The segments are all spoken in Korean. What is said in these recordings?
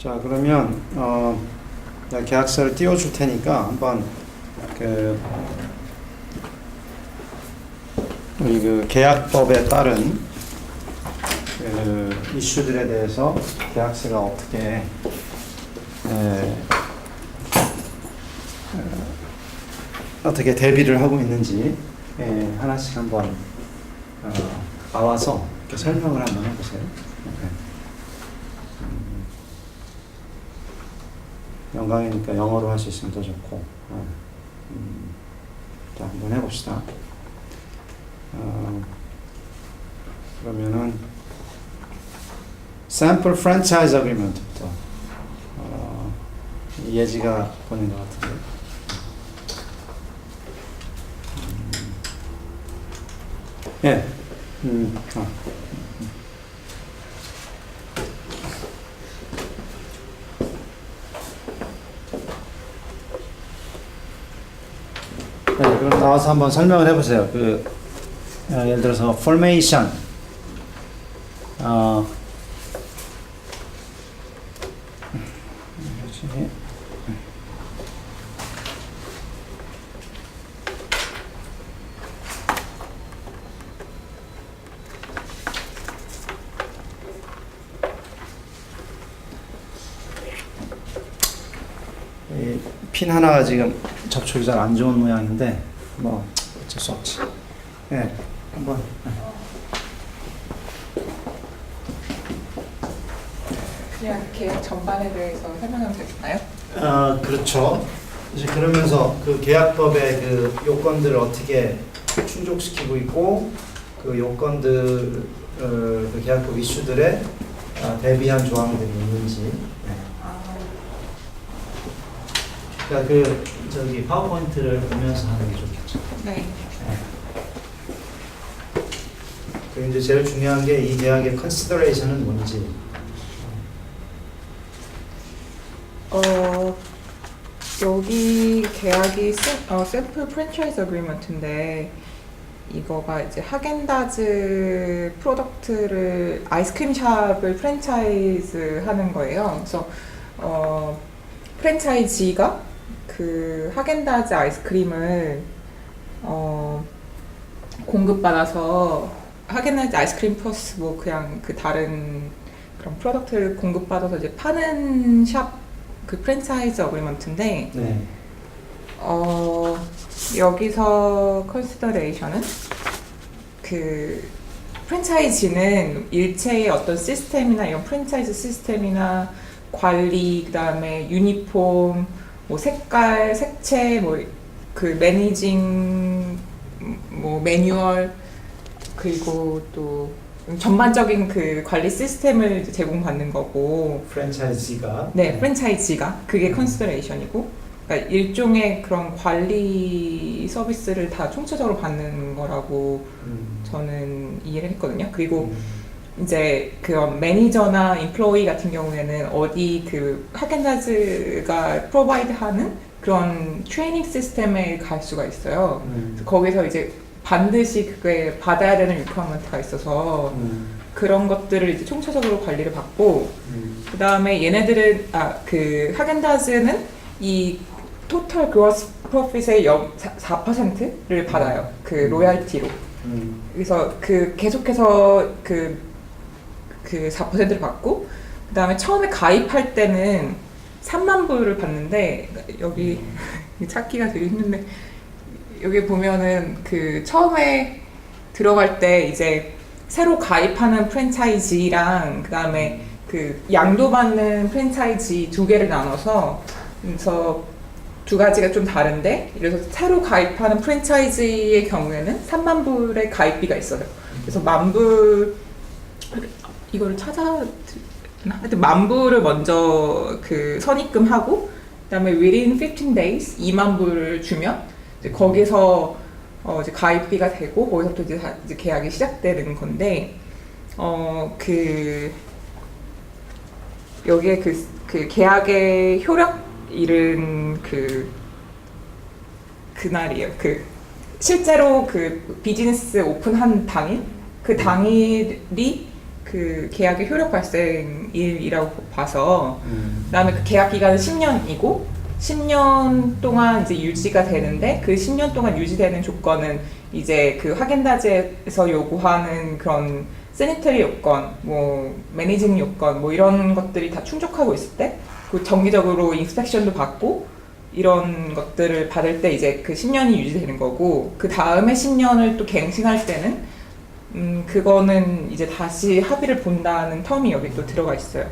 자, 그러면 계약서를 띄워줄 테니까 한번 우리 계약법에 따른 이슈들에 대해서 계약서가 어떻게 대비를 하고 있는지 하나씩 한번 나와서 이렇게 설명을 한번 해보세요. 영광이니까 영어로 할 수 있으면 더 좋고. 자, 한번 해봅시다. 그러면은 Sample Franchise Agreement부터 예지가 보낸 것 같은데. 예. 네, 그럼 나와서 한번 설명을 해보세요. 예를 들어서 formation, 핀 하나가 지금 접촉이 잘 안 좋은 모양인데 뭐 어쩔 수 없지. 네, 한번. 그냥 계약 전반에 대해서 설명하면 되나요? 그렇죠. 이제 그러면서 계약법의 요건들을 어떻게 충족시키고 있고 요건들 계약법 이슈들에 대비한 조항들이 있는지. 네. 그러니까 파워포인트를 보면서 하는 게 좋겠죠. 네. 그리고 이제 제일 중요한 게 이 계약의 컨시더레이션은 뭔지. 여기 계약이 샘플 프랜차이즈 어그리먼트인데 이거가 이제 하겐다즈 프로덕트를 아이스크림 샵을 프랜차이즈 하는 거예요. 그래서 프랜차이지가 하겐다즈 아이스크림을 공급받아서 하겐다즈 아이스크림 플러스 그냥 다른 그런 프로덕트를 공급받아서 이제 파는 샵 프랜차이즈 어그리먼트인데 네. 여기서 컨시더레이션은 프랜차이즈는 일체의 어떤 시스템이나 이런 프랜차이즈 시스템이나 관리, 그다음에 유니폼, 색깔, 색채, 매니징, 매뉴얼, 그리고 또 전반적인 관리 시스템을 제공받는 거고. 프랜차이즈가. 네, 프랜차이즈가 그게 컨시더레이션이고, 그러니까 일종의 그런 관리 서비스를 다 총체적으로 받는 거라고 저는 이해를 했거든요. 그리고 이제 매니저나 임플로이 같은 경우에는 어디 하겐다즈가 프로바이드하는 그런 트레이닝 시스템에 갈 수가 있어요. 그래서 거기서 이제 반드시 그게 받아야 되는 리퀘어먼트가 있어서 그런 것들을 이제 총체적으로 관리를 받고, 그 다음에 얘네들은 하겐다즈는 이 토탈 그로스 프로핏의 4%를 받아요. 로얄티로. 그래서 계속해서 4%를 받고, 그 다음에 처음에 가입할 때는 3만 불을 받는데, 여기 찾기가 되게 힘든데, 여기 보면은 처음에 들어갈 때 이제 새로 가입하는 프랜차이즈랑 그 다음에 양도받는 프랜차이즈 두 개를 나눠서, 그래서 두 가지가 좀 다른데, 그래서 새로 가입하는 프랜차이즈의 경우에는 3만 불의 가입비가 있어요. 그래서 10,000불, 이거를 하여튼 10,000불을 먼저 선입금하고, 그 다음에 within 15 days 2만 불을 주면 이제 거기서 이제 가입비가 되고, 거기서부터 이제 계약이 시작되는 건데, 여기에 계약의 효력 이른 그날이에요. 실제로 비즈니스 오픈한 당일, 당일이 그 계약의 효력 발생일이라고 봐서 그다음에 그 계약 기간은 10년이고 10년 동안 이제 유지가 되는데 그 10년 동안 유지되는 조건은 이제 그 하겐다즈에서 요구하는 그런 세니터리 요건, 뭐 매니징 요건, 뭐 이런 것들이 다 충족하고 있을 때, 그 정기적으로 인스펙션도 받고 이런 것들을 받을 때 이제 그 10년이 유지되는 거고 그 다음에 10년을 또 갱신할 때는 그거는 이제 다시 합의를 본다는 텀이 여기 또 들어가 있어요.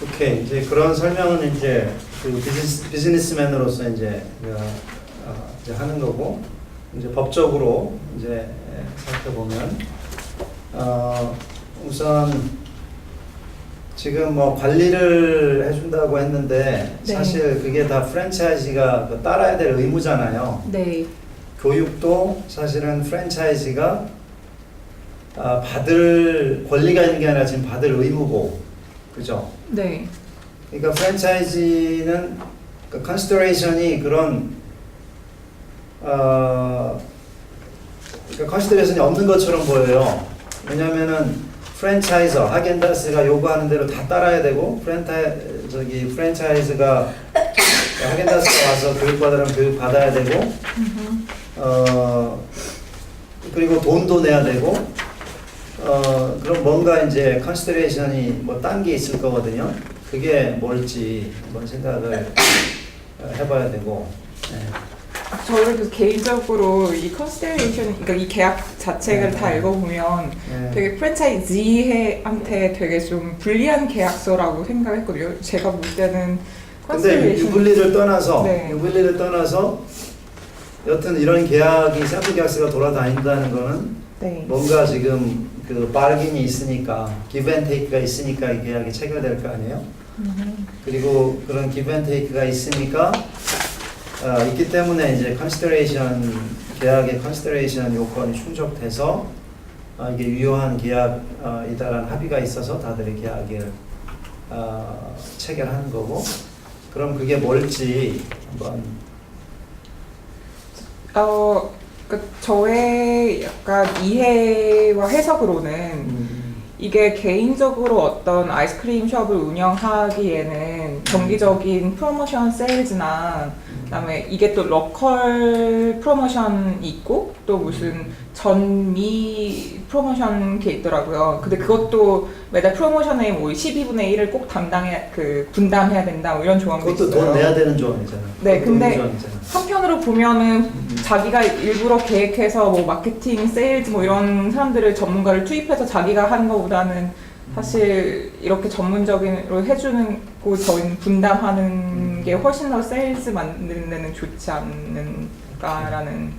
오케이. 이제 그런 설명은 이제 그 비즈니스맨으로서 이제 이제 하는 거고 이제 법적으로 이제 살펴보면 우선 지금 뭐 관리를 해준다고 했는데 네. 사실 그게 다 프랜차이즈가 따라야 될 의무잖아요. 네. 교육도 사실은 프랜차이즈가 받을 권리가 있는 게 아니라 지금 받을 의무고, 그죠? 네. 그러니까 프랜차이즈는 그 컨시더레이션이 그런 그러니까 컨시더레이션이 없는 것처럼 보여요. 왜냐면은 프랜차이저 하겐다스가 요구하는 대로 다 따라야 되고 프랜차이즈가 하겐다스가 와서 교육받으라면 교육 받아야 되고 그리고 돈도 내야 되고 그럼 뭔가 이제 컨시더레이션이 뭐 딴 게 있을 거거든요. 그게 뭘지 한번 생각을 해봐야 되고. 네. 저는 그 개인적으로 이 컨시더레이션, 그러니까 이 계약 자체를 네. 다 읽어보면 네. 되게 프랜차이즈한테 되게 좀 불리한 계약서라고 생각했거든요. 제가 볼 때는 근데 유불리를 떠나서 네. 유불리를 떠나서 여튼 이런 계약이 샘플 계약서가 돌아다닌다는 거는 네. 뭔가 지금 그 바르긴이 있으니까 기브 앤 테이크가 있으니까 이 계약이 체결될 거 아니에요? 그리고 그런 기브 앤 테이크가 있으니까 있기 때문에 이제 컨시더레이션 계약의 컨시더레이션 요건이 충족돼서 이게 유효한 계약이다라는 합의가 있어서 다들 계약을 체결하는 거고. 그럼 그게 뭘지 한번. 그러니까 저의 약간 이해와 해석으로는 이게 개인적으로 어떤 아이스크림 숍을 운영하기에는 정기적인 프로모션 세일즈나 그다음에 이게 또 로컬 프로모션이 있고 또 무슨 전미 프로모션 게 있더라고요. 근데 그것도 매달 프로모션의 뭐 12분의 1을 꼭 분담해야 된다 뭐 이런 조항도 그것도 있어요. 돈 내야 되는 조항이잖아. 네, 근데 조항이잖아. 한편으로 보면은 자기가 일부러 계획해서 뭐 마케팅, 세일즈 뭐 이런 사람들을 전문가를 투입해서 자기가 하는 것보다는 사실 이렇게 전문적으로 해주는 거 저희는 분담하는 게 훨씬 더 세일즈 만드는 데는 좋지 않는가라는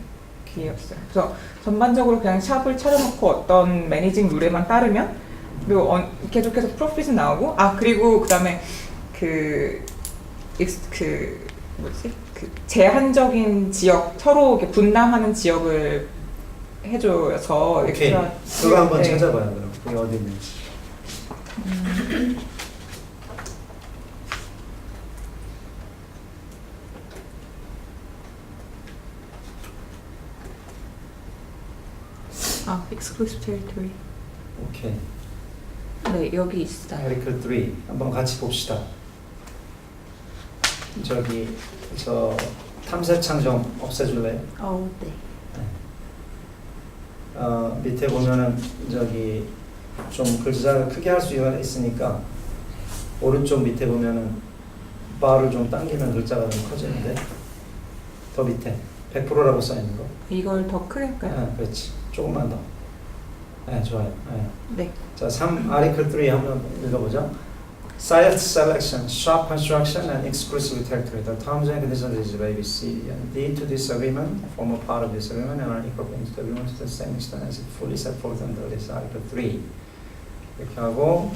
기회였어요. 그래서 전반적으로 그냥 샵을 차려놓고 어떤 매니징 룰에만 따르면 그리고 계속해서 프로핏은 나오고 그리고 그다음에 그 제한적인 지역 서로 이렇게 분담하는 지역을 해줘서 오케이. 그거 한번 찾아봐요. 그럼 그게 어디 있는지. exclusive territory. 오케이. 네, 여기 있어요. 아리클 3 한번 같이 봅시다. 저기 저 탐색창 좀 없애줄래요? 네. 밑에 보면은 저기 좀 글자를 크게 할 수 있으니까 오른쪽 밑에 보면은 바를 좀 당기면 글자가 좀 커지는데 더 밑에 100%라고 써 있는 거. 이걸 더 크게 할까요? 네, 그렇지. 조금만 더. 네, 좋아요. 네. 네. 자, 3 아리클 3 한번 읽어보죠. Site selection, shop construction, and exclusive territory. The terms and conditions is A, B, C, and D to this agreement form a part of this agreement and are incorporated into the agreement to the same extent as it fully set forth under this Article 3. 이렇게 하고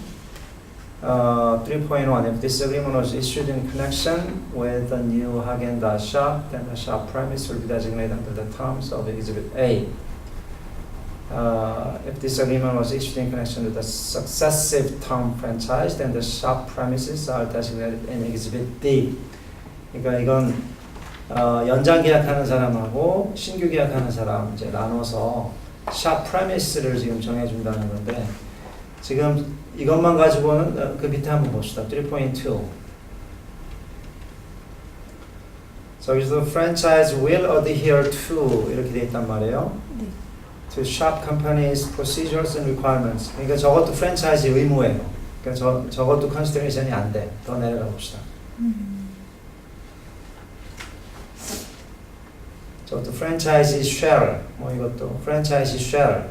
3.1 If this agreement was issued in connection with the new Häagen-Dazs shop, then the shop premise will be designated under the terms of Exhibit A. If this agreement was issued in connection with a successive term franchise, then the shop premises are designated in Exhibit D. 그러니까 이건 연장 계약하는 사람하고 신규 계약하는 사람 이제 나눠서 샵 프레미스를 지금 정해준다는 건데 지금 이것만 가지고는 그 밑에 한번 봅시다. 3.2 저기서 franchise will adhere to 이렇게 돼 있단 말이에요. 네. To shop companies procedures and requirements. 그러니까 저것도 프랜차이즈 의무예요. 그러니까 저것도 컨시더레이션이 안 돼. 더 내려가 봅시다. 저것도 프랜차이즈 shall 뭐 이것도 프랜차이즈 shall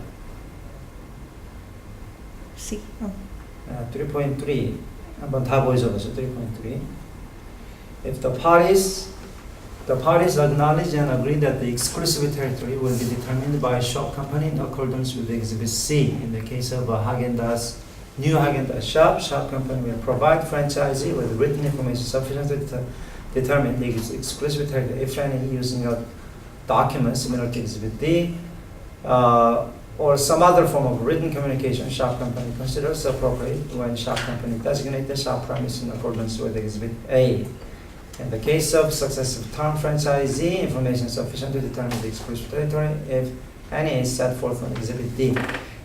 C. 3.3 한번 다 보여줘보세요. 3.3 If the parties acknowledge and agree that the exclusive territory will be determined by a shop company in accordance with Exhibit C. In the case of a Häagen-Dazs, new Häagen-Dazs shop company will provide franchisee with written information sufficient to determine the exclusive territory, if any, using a document similar to Exhibit D, or some other form of written communication shop company considers appropriate when shop company designate the shop premise in accordance with Exhibit A. In the case of successive term franchisee, information sufficient to determine the exclusive territory, if any, is set forth on Exhibit D.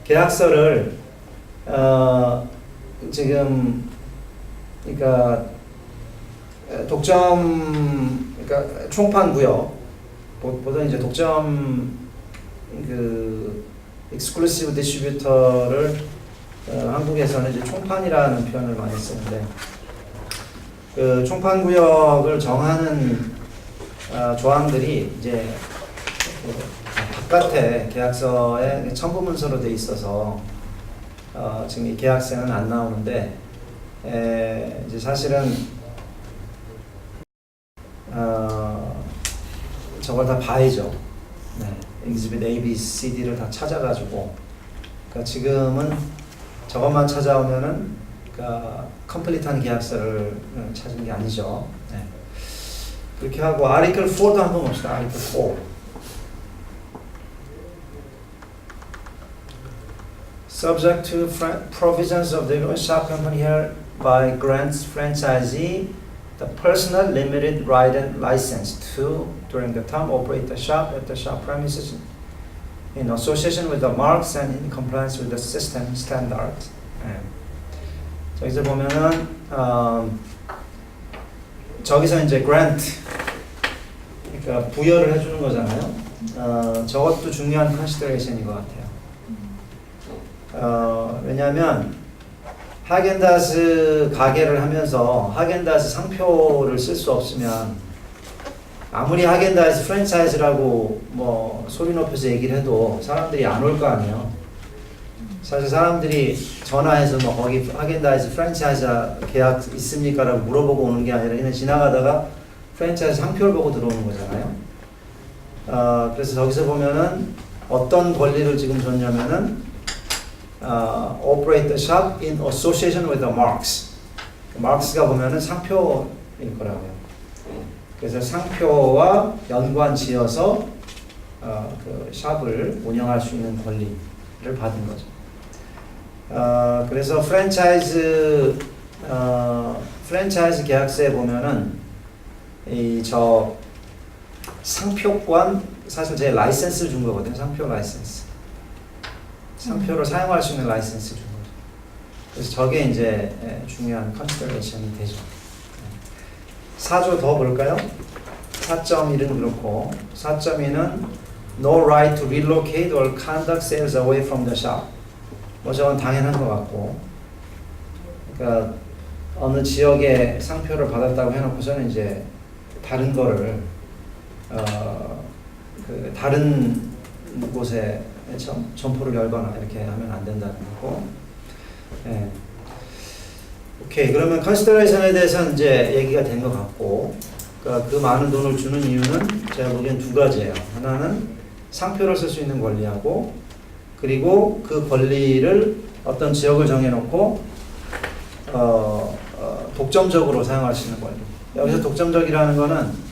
계약서를 지금 그러니까 독점 그러니까 총판 구역 보통 이제 독점 그 익스클루시브 디스트리뷰터를 한국에서는 이제 총판이라는 표현을 많이 쓰는데 그 총판 구역을 정하는 조항들이 이제 바깥에 계약서에 첨부 문서로 돼 있어서 지금 이 계약서는 안 나오는데 이제 사실은 저걸 다 봐야죠. 네. Exhibit A, B, C, D를 다 찾아가지고 그러니까 지금은 저것만 찾아오면은 그러니까 컴플리트한 계약서를 찾은 게 아니죠. 네. 그렇게 하고 Article 4도 한번 봅시다. Article 4. Subject to provisions of the shop company hereby grants franchisee the personal limited right and license to, during the term, operate the shop at the shop premises in association with the marks and in compliance with the system standards. 저기서 보면은 저기서 이제 grant, 그러니까 부여를 해주는 거잖아요. 저것도 중요한 컨시더레이션인 것 같아요. 왜냐하면 하겐다즈 가게를 하면서 하겐다즈 상표를 쓸 수 없으면 아무리 하겐다즈 프랜차이즈라고 뭐 소리 높여서 얘기를 해도 사람들이 안 올 거 아니에요. 사실 사람들이 전화해서 뭐 거기 하겐다즈 프랜차이즈 계약 있습니까? 라고 물어보고 오는 게 아니라 그냥 지나가다가 프랜차이즈 상표를 보고 들어오는 거잖아요. 그래서 저기서 보면은 어떤 권리를 지금 줬냐면은 operate the shop in association with the marks. marks가 보면은 상표일 거라고요. 그래서 상표와 연관 지어서 그 샵을 운영할 수 있는 권리를 받은 거죠. 그래서 프랜차이즈 계약서에 보면은 이 저 상표권 사실 제 라이센스를 준 거거든요. 상표 라이센스. 상표를 사용할 수 있는 라이센스 준 거죠. 그래서 저게 이제 중요한 컨시더레이션이 되죠. 4조 더 볼까요? 4.1은 그렇고 4.2는 no right to relocate or conduct sales away from the shop. 뭐 저건 당연한 것 같고 그러니까 어느 지역에 상표를 받았다고 해놓고서는 이제 다른 거를 그 다른 곳에 점포를 열거나 이렇게 하면 안 된다는 거고. 예. 오케이. 그러면 컨시더레이션에 대해서는 이제 얘기가 된 것 같고, 그러니까 그 많은 돈을 주는 이유는 제가 보기엔 두 가지예요. 하나는 상표를 쓸 수 있는 권리하고, 그리고 그 권리를 어떤 지역을 정해놓고 독점적으로 사용할 수 있는 권리. 여기서 독점적이라는 거는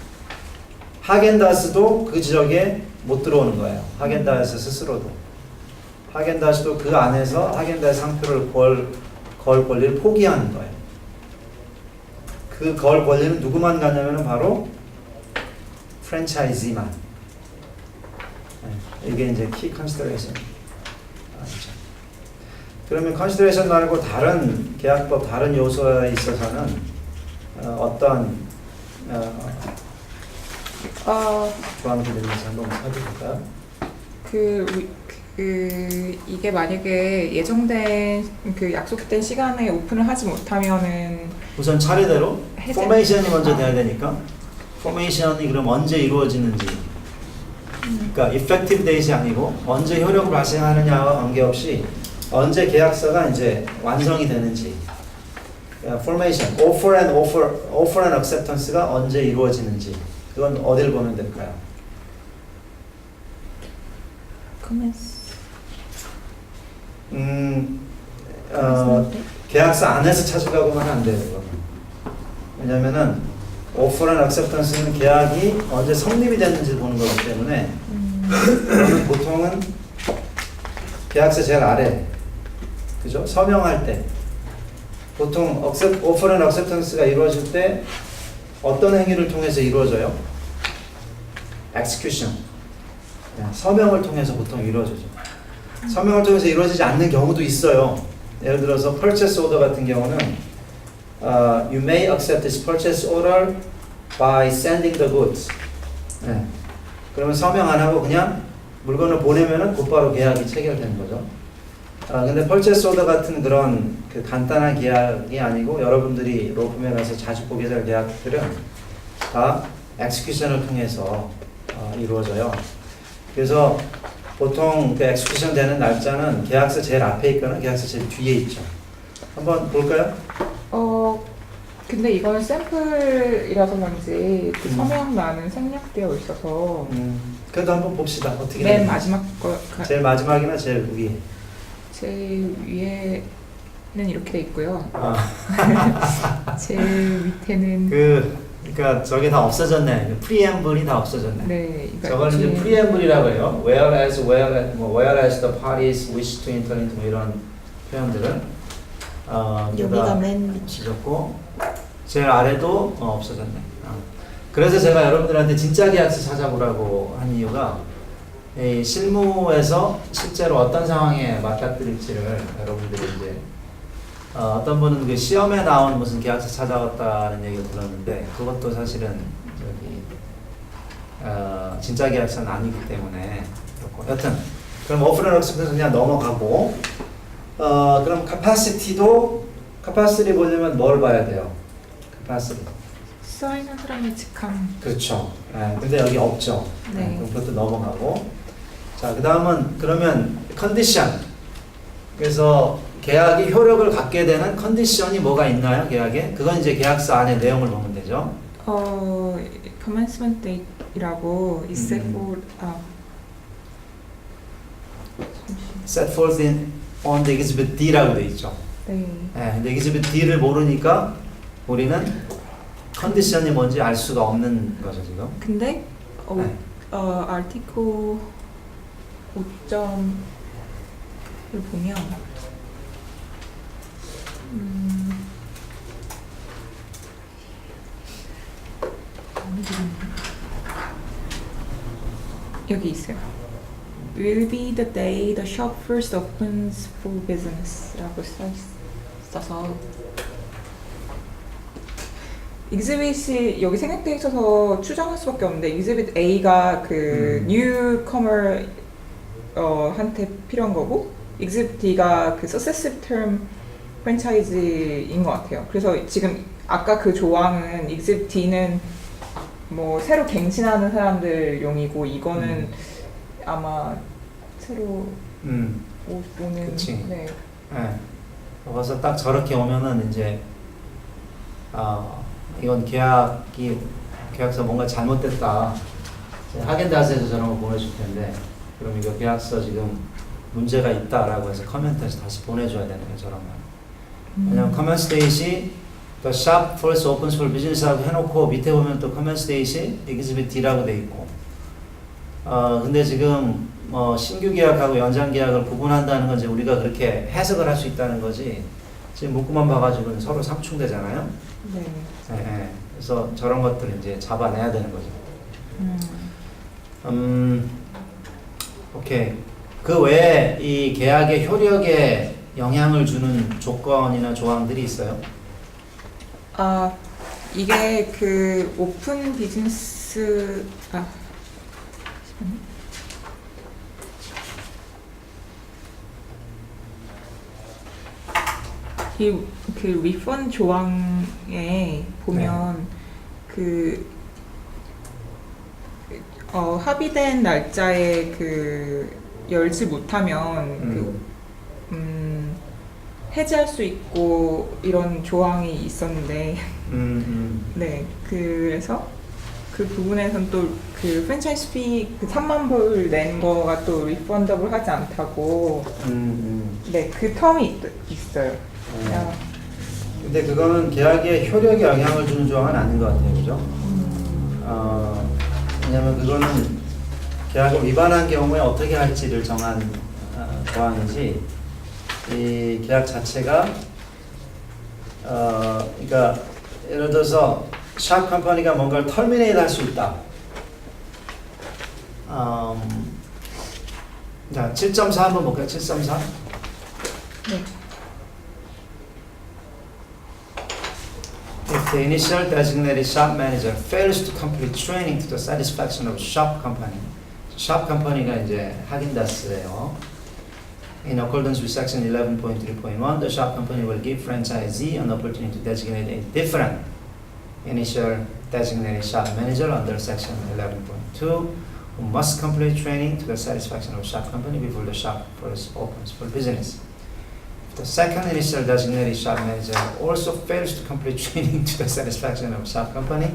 하겐다스도 그 지역에 못 들어오는 거예요. 하겐다스 스스로도. 하겐다스도 그 안에서 하겐다스 상표를 걸 권리를 포기하는 거예요. 그 걸 권리는 누구만 갖냐면 바로 프랜차이즈만. 이게 이제 키 컨시더레이션. 그러면 consideration 말고 다른 계약법 다른 요소에 있어서는 어떤 조항들이 있는지 한번 살펴볼까요? 이게 만약에 예정된 그 약속된 시간에 오픈을 하지 못하면은 우선 차례대로 해제- 포메이션이 먼저 돼야 되니까 포메이션이 그럼 언제 이루어지는지 그러니까 effective date이 아니고 언제 효력을 발생하느냐와 관계없이 언제 계약서가 이제 완성이 되는지 formation, offer and acceptance가 언제 이루어지는지 그건 어딜 보면 될까요? 계약서 안에서 찾으려고 하면 안 돼요. 이거는. 왜냐면은 offer and acceptance는 계약이 언제 성립이 됐는지 보는 거기 때문에 그러면 보통은 계약서 제일 아래 그죠? 서명할 때 보통 offer and acceptance가 이루어질 때 어떤 행위를 통해서 이루어져요? execution 서명을 통해서 보통 이루어지죠. 서명을 통해서 이루어지지 않는 경우도 있어요. 예를 들어서 purchase order 같은 경우는 you may accept this purchase order by sending the goods. 그러면 서명 안 하고 그냥 물건을 보내면은 곧바로 계약이 체결되는 거죠. 근데 purchase order 같은 그런 그 간단한 계약이 아니고 여러분들이 로펌에 가서 자주 보게 될 계약들은 다 execution을 통해서 이루어져요. 그래서 보통 그 execution 되는 날짜는 계약서 제일 앞에 있거나 계약서 제일 뒤에 있죠. 한번 볼까요? 근데 이건 샘플이라서 그런지 그 서명란은 생략되어 있어서 그래도 한번 봅시다. 어떻게 맨 되는지. 마지막 제일 마지막이나 제일 위에? 제일 위에는 이렇게 돼 있고요. 제일 밑에는 그러니까 저게 다 없어졌네. 프리엠블이 다 없어졌네. 네, 저걸 이제 프리엠블이라고 해요. whereas the parties wish to enter into 이런 표현들은 여기가 맨 밑. 지졌고 제일 아래도 없어졌네. 그래서 제가 여러분들한테 진짜 계약서 찾아보라고 한 이유가 이 실무에서 실제로 어떤 상황에 맞닥뜨릴지를 여러분들이 이제 어떤 분은 그 시험에 나온 무슨 계약서 찾아왔다는 얘기를 들었는데 그것도 사실은 저기 진짜 계약서는 아니기 때문에 그렇고 여튼 그럼 오프라인 학습에서 그냥 넘어가고 그럼 capacity 보려면 뭘 봐야 돼요? capacity 써있는 사람의 직함. 그렇죠. 근데 여기 없죠. 네. 그럼 그것도 넘어가고 자 그 다음은 그러면 컨디션 그래서 계약이 효력을 갖게 되는 컨디션이 뭐가 있나요? 계약에? 그건 이제 계약서 안에 내용을 보면 되죠. commencement date이라고 is set for set forth on the exhibit D라고 돼 있죠. 네. 근데 exhibit D를 모르니까 우리는 컨디션이 뭔지 알 수가 없는 거죠 지금. 근데 아티클 5점을 보면 여기 있어요. Will be the day the shop first opens for business라고 써서 exhibit이 여기 생략되어 있어서 추정할 수밖에 없는데 exhibit A가 그 newcomer 한테 필요한 거고 exhibit D가 그 successive term franchise인 것 같아요. 그래서 지금 아까 그 조항은 exhibit D는 뭐 새로 갱신하는 사람들용이고 이거는 아마 새로 오는 그치. 네. 그래서 딱 저렇게 오면은 이제 이건 계약서 뭔가 잘못됐다. 하겐다즈에서 저런 거 보내줄 텐데 그럼 이거 계약서 지금 문제가 있다라고 해서 커멘트해서 다시 보내줘야 되는 거예요. 저런 거. 왜냐면 커먼스 데이시 The shop first opens for business라고 해놓고 밑에 보면 또 커먼스 데이시 exhibit D라고 돼 있고 근데 지금 신규 계약하고 연장 계약을 구분한다는 건 이제 우리가 그렇게 해석을 할 수 있다는 거지 지금 문구만 봐가지고는 서로 상충되잖아요. 네. 그래서 저런 것들을 이제 잡아내야 되는 거죠. 오케이. 그 외에 이 계약의 효력에 영향을 주는 조건이나 조항들이 있어요? 아, 이게 그 오픈 비즈니스 그 리펀 조항에 보면 그 합의된 날짜에 그 열지 못하면 해지할 수 있고 이런 조항이 있었는데 네, 그래서 그 부분에선 또 그 프랜차이즈 피 그 3만 불 낸 거가 또 리펀더블 하지 않다고 네, 그 텀이 있어요. 근데 그거는 계약의 효력에 영향을 주는 조항은 아닌 것 같아요, 그죠? 왜냐면 그거는 계약을 위반한 경우에 어떻게 할지를 정한 조항이지, 이 계약 자체가 그러니까 예를 들어서 샵 컴퍼니가 뭔가를 터미네이트 할 수 있다. 자, 7.4 한번 볼까요? 7.4. 네. If the initial designated shop manager fails to complete training to the satisfaction of shop company, shop company가 이제 하긴다스예요. In accordance with section 11.3.1, the shop company will give franchisee an opportunity to designate a different initial designated shop manager under section 11.2, who must complete training to the satisfaction of shop company before the shop first opens for business. The second initial designated shop manager also fails to complete training to the satisfaction of shop company,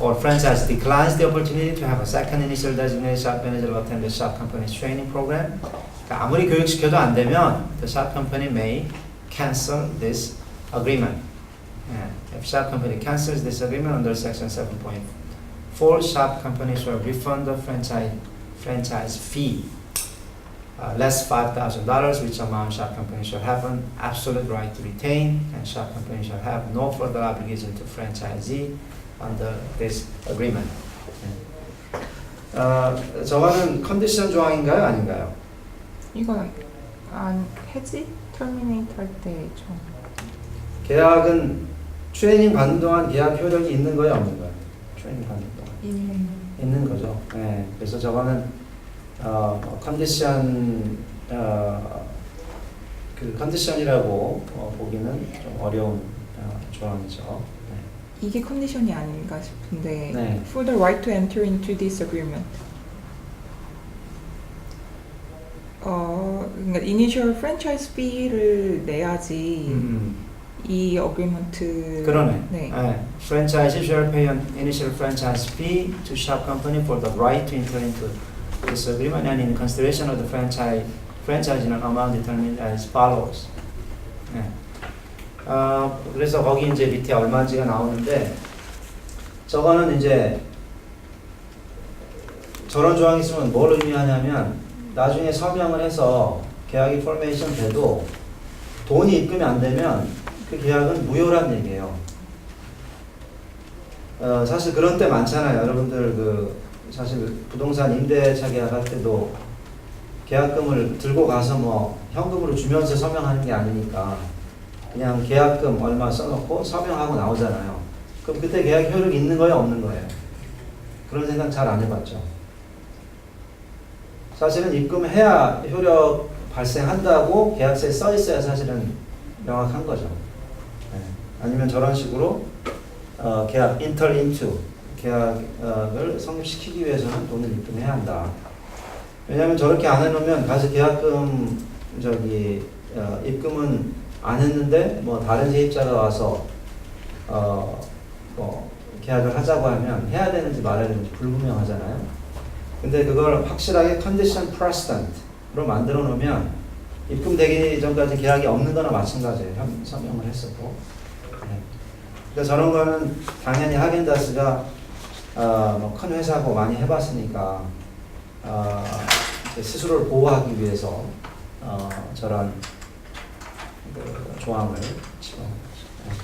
or franchise declines the opportunity to have a second initial designated shop manager attend the shop company's training program. 그러니까 아무리 교육시켜도 안 되면 the shop company may cancel this agreement. If shop company cancels this agreement under section 7.4, shop company shall refund the franchise fee. Less $5,000, which amount shop company shall have an absolute right to retain, and shop company shall have no further obligation to franchisee under this agreement. 저거는 컨디션 조항인가요, 아닌가요? 이건 해지? 터미네이트 할 때 좀. 계약은 트레이닝 받는 동안 계약 효력이 있는 거예요, 없는 거예요? 트레이닝 받는 동안 있는 거죠. 네, 그래서 저거는 컨디션 그 컨디션이라고 보기는 좀 어려운 조항이죠. 네. 이게 컨디션이 아닌가 싶은데 네. For the right to enter into this agreement. 그러니까 initial franchise fee를 내야지 이 어그리먼트. 그러네. 네. Franchisee shall pay an initial franchise fee to shop company for the right to enter into this agreement and in consideration of the franchise는 amount determined as follows. 네. 그래서 거기 이제 밑에 얼마인지가 나오는데 저거는 이제 저런 조항이 있으면 뭘 의미하냐면 나중에 서명을 해서 계약이 포메이션 돼도 돈이 입금이 안 되면 그 계약은 무효란 얘기예요. 사실 그런 때 많잖아요. 여러분들 사실 부동산 임대차 계약할 때도 계약금을 들고 가서 뭐 현금으로 주면서 서명하는 게 아니니까 그냥 계약금 얼마 써놓고 서명하고 나오잖아요. 그럼 그때 계약 효력이 있는 거예요, 없는 거예요? 그런 생각 잘 안 해봤죠. 사실은 입금해야 효력 발생한다고 계약서에 써 있어야 사실은 명확한 거죠. 네. 아니면 저런 식으로 계약 enter into 계약을 성립시키기 위해서는 돈을 입금해야 한다. 왜냐하면 저렇게 안 해놓으면 가서 계약금 입금은 안 했는데 뭐 다른 세입자가 와서 뭐 계약을 하자고 하면 해야 되는지 말아야 되는지 불분명하잖아요. 근데 그걸 확실하게 condition precedent로 만들어 놓으면 입금되기 전까지 계약이 없는 거나 마찬가지예요. 서명을 했었고. 네. 그러니까 저런 거는 당연히 하겐다스가 뭐 큰 회사고 많이 해봤으니까 스스로를 보호하기 위해서 저런 그 조항을 집어넣은 거죠.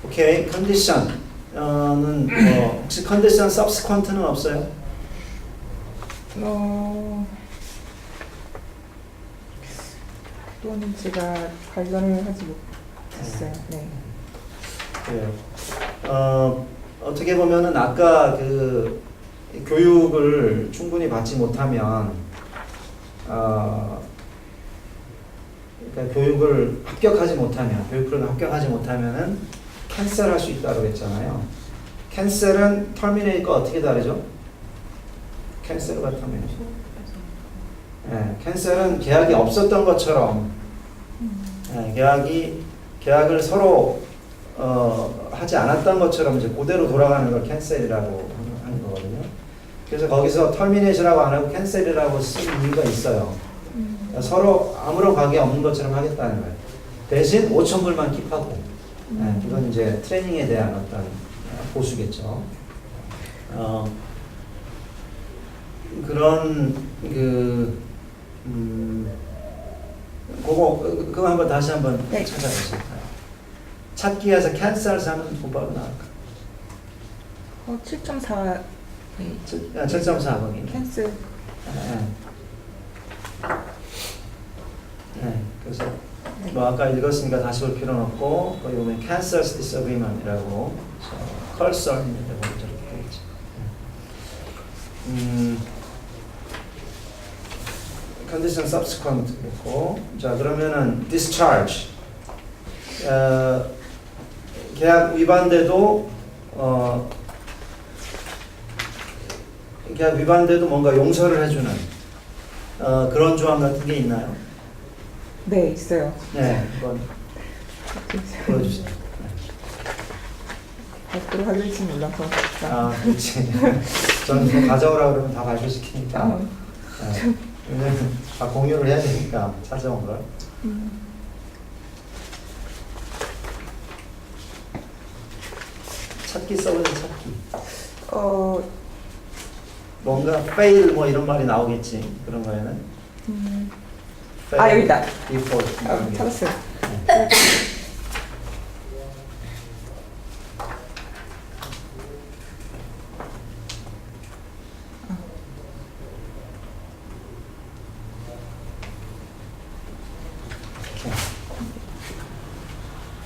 오케이, 컨디션은 뭐 혹시 컨디션 subsequent는 없어요? 또는 제가 발견을 하지 못했어요. 네. 그래요. 어떻게 보면은 아까 그 교육을 충분히 받지 못하면 그러니까 교육을 합격하지 못하면 교육 프로그램 합격하지 못하면은 캔슬할 수 있다고 했잖아요. 캔슬은 터미네이트가 어떻게 다르죠? 캔슬과 터미네이트. 네, 캔슬은 계약이 없었던 것처럼 계약을 서로 하지 않았던 것처럼 이제 그대로 돌아가는 걸 캔슬이라고 하는 거거든요. 그래서 거기서 터미네이션이라고 안 하고 캔슬이라고 쓴 이유가 있어요. 그러니까 서로 아무런 관계 없는 것처럼 하겠다는 거예요. 대신 5,000불만 킵하고 이건 이제 트레이닝에 대한 어떤 보수겠죠. 그런 그거 한번 다시 한번 네. 찾아보실까요? 찾기에서 캔슬해서 하면 곧바로 나올까? 7.4 7.4번이네. 캔슬. 네, 그래서 네. 뭐 아까 읽었으니까 다시 볼 필요는 없고 거기 보면 cancels disagreement이라고 컬서 있는데 보면 저렇게 되겠죠. condition subsequent 있고 자 그러면은 discharge 계약 위반돼도 계약 위반돼도 뭔가 용서를 해주는 그런 조항 같은 게 있나요? 네, 있어요. 네, 한번 보여주세요. 발표를 할지 몰라서. 아, 그렇지. 저는 가져오라 그러면 다 발표시키니까. 네. 왜냐면 다 공유를 해야 되니까 찾아온 걸. 찾기 써보자 찾기. 뭔가 fail 뭐 이런 말이 나오겠지 그런 거에는. 아 여기 있다. default. 찾았어요. 네.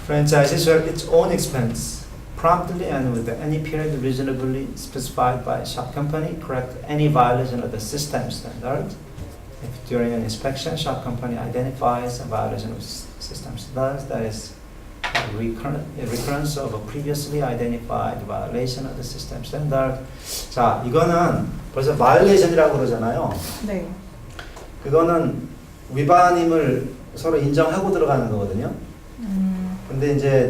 Franchises are its own expense, promptly and with any period reasonably specified by shop company, correct any violation of the system standard. If during an inspection, shop company identifies a violation of system standards, that is a recurrence of a previously identified violation of the system standard. 자, 이거는 벌써 violation이라고 그러잖아요. 네. 그거는 위반임을 서로 인정하고 들어가는 거거든요. 근데 이제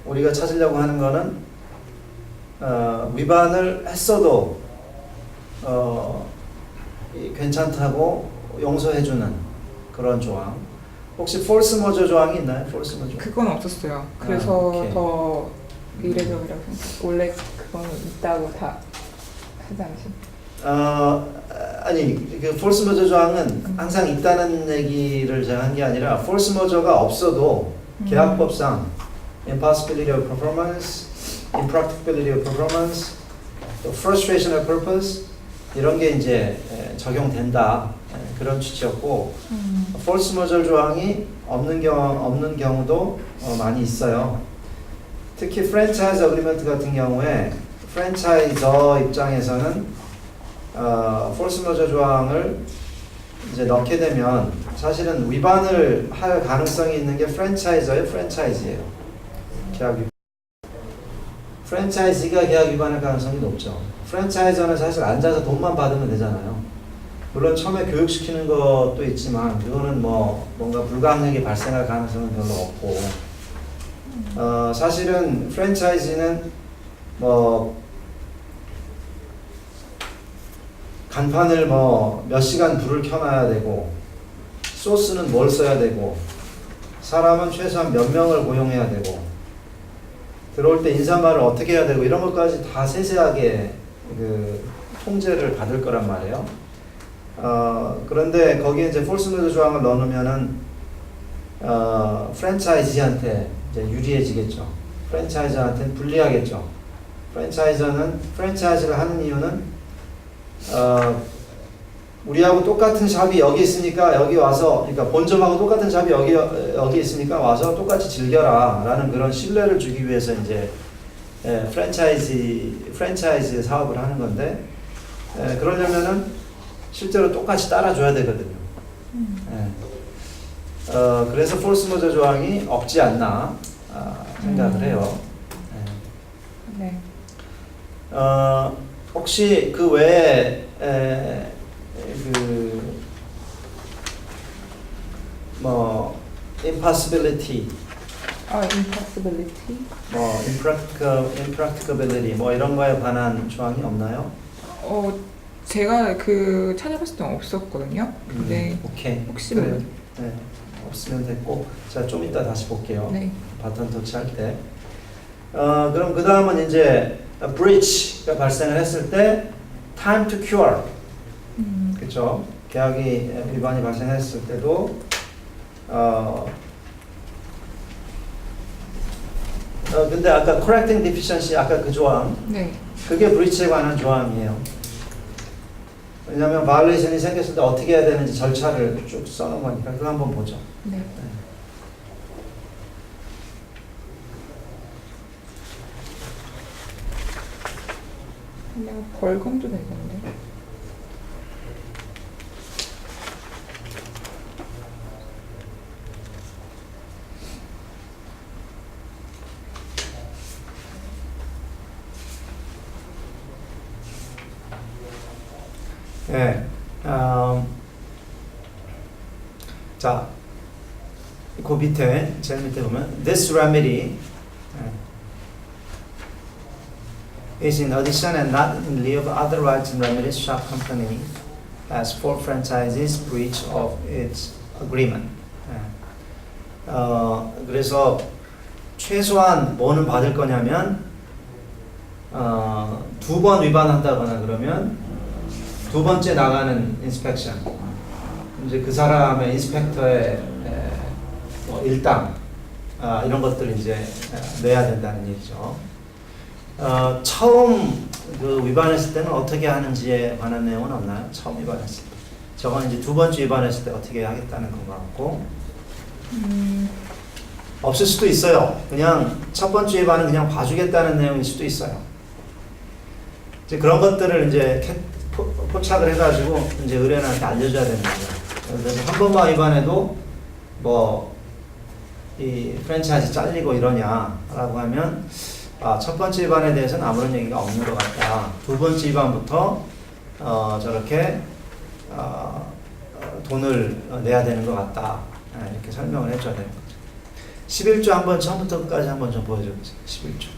우리가 찾으려고 하는 거는 위반을 했어도 괜찮다고 용서해주는 그런 조항. 혹시 force majeure 조항이 있나요? force majeure. 그건 없었어요. 그래서 오케이. 더 이례적이라고 생각. 원래 그거는 있다고 다 하지 않으신? 아니 그 force majeure 조항은 항상 있다는 얘기를 제가 한 게 아니라 force majeure가 없어도 계약법상 impossibility of performance, impracticability of performance, frustration of purpose 이런 게 이제 적용된다 그런 취지였고 force majeure 조항이 없는 경우도 많이 있어요. 특히 프랜차이즈 어그리먼트 같은 경우에 프랜차이저 입장에서는 force majeure 조항을 이제 넣게 되면 사실은 위반을 할 가능성이 있는 게 프랜차이저의 프랜차이즈예요. 계약 위반. 프랜차이즈가 계약 위반할 가능성이 높죠. 프랜차이저는 사실 앉아서 돈만 받으면 되잖아요. 물론 처음에 교육시키는 것도 있지만 그거는 뭐 뭔가 불가항력이 발생할 가능성은 별로 없고 사실은 프랜차이즈는 뭐 간판을 뭐 몇 시간 불을 켜놔야 되고 소스는 뭘 써야 되고 사람은 최소한 몇 명을 고용해야 되고 들어올 때 인사말을 어떻게 해야 되고 이런 것까지 다 세세하게 그 통제를 받을 거란 말이에요. 그런데 거기에 이제 폴스 메저 조항을 넣으면은 프랜차이즈한테 이제 유리해지겠죠. 프랜차이즈한테는 불리하겠죠. 프랜차이저는 프랜차이즈를 하는 이유는 우리하고 똑같은 샵이 여기 있으니까 여기 와서, 그러니까 본점하고 똑같은 샵이 여기 있으니까 와서 똑같이 즐겨라 라는 그런 신뢰를 주기 위해서 이제 프랜차이즈 사업을 하는 건데, 그러려면은 실제로 똑같이 따라줘야 되거든요. 그래서 포스 모저 조항이 없지 않나 생각을 해요. 네. 혹시 그 외에 impossibility, impossibility. impracticability 이런 거에 관한 조항이 없나요? 제가 그 찾아봤을 때 없었거든요. 근데 오케이. 혹시 그래요. 네, 없으면 됐고, 자, 좀 이따 다시 볼게요. 네. 바톤 터치할 때. 그럼 그 다음은 이제 breach가 발생을 했을 때 time to cure. 그렇죠? 계약이 위반이 발생했을 때도 근데 아까 correcting deficiency 아까 그 조항 네. 그게 breach에 관한 조항이에요. 왜냐하면 violation이 생겼을 때 어떻게 해야 되는지 절차를 쭉 써놓은 거니까 그거 한번 보죠. 네. 그냥 벌금도 되겠는데. 네. 자, 그 밑에 제일 밑에 보면 this remedy is in addition and not in lieu of other rights and remedies shop company has for franchises breach of its agreement. 그래서 최소한 뭐는 받을 거냐면 2번 위반한다거나 그러면 두 번째 나가는 인스펙션, 이제 그 사람의 인스펙터의 일당 이런 것들 이제 내야 된다는 얘기죠. 처음 그 위반했을 때는 어떻게 하는지에 관한 내용은 없나요? 처음 위반했을 때. 저건 이제 두 번째 위반했을 때 어떻게 하겠다는 건 것 같고. 없을 수도 있어요. 그냥 첫 번째 위반은 그냥 봐주겠다는 내용일 수도 있어요. 이제 그런 것들을 이제 포착을 해가지고 이제 의뢰인한테 알려줘야 되는 거죠. 그래서 한 번만 위반해도 이 프랜차이즈 잘리고 이러냐라고 하면 첫 번째 위반에 대해서는 아무런 얘기가 없는 것 같다. 두 번째 위반부터 저렇게 돈을 내야 되는 것 같다. 이렇게 설명을 해줘야 되는 거죠. 11조 한번 처음부터 끝까지 한번 좀 보여줘보세요. 11조.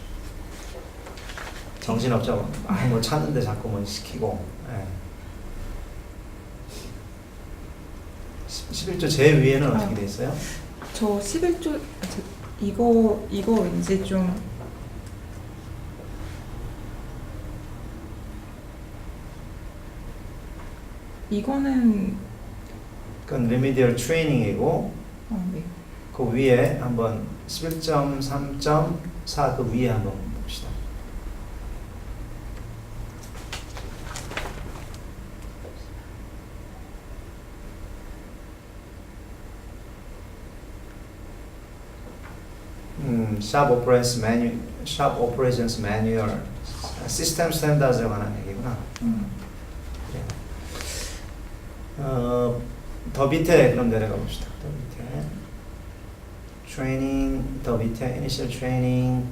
정신없죠? 뭐 찾는데 자꾸 뭐 시키고. 11조 제일 위에는 어떻게 돼 있어요? 저 11조 이거 왠지 좀 이거는 그건 remedial training이고 네. 그 위에 한번 11.3.4 그 위에 한번 봅시다. Shop Operations Manual, System Standards에 관한 얘기구나. 그래. 더 밑에 그럼 내려가 봅시다. 더 밑에 Training, 더 밑에 Initial Training,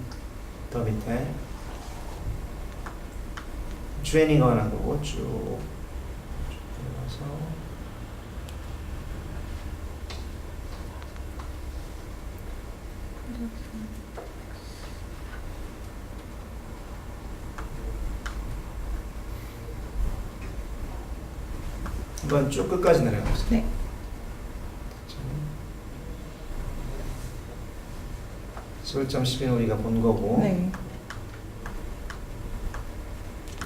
더 밑에 트레이닝 관한 거고 쭉 들어가서. 한번 쭉 끝까지 내려가보세요. 네. 11.10은 우리가 본 거고. 네.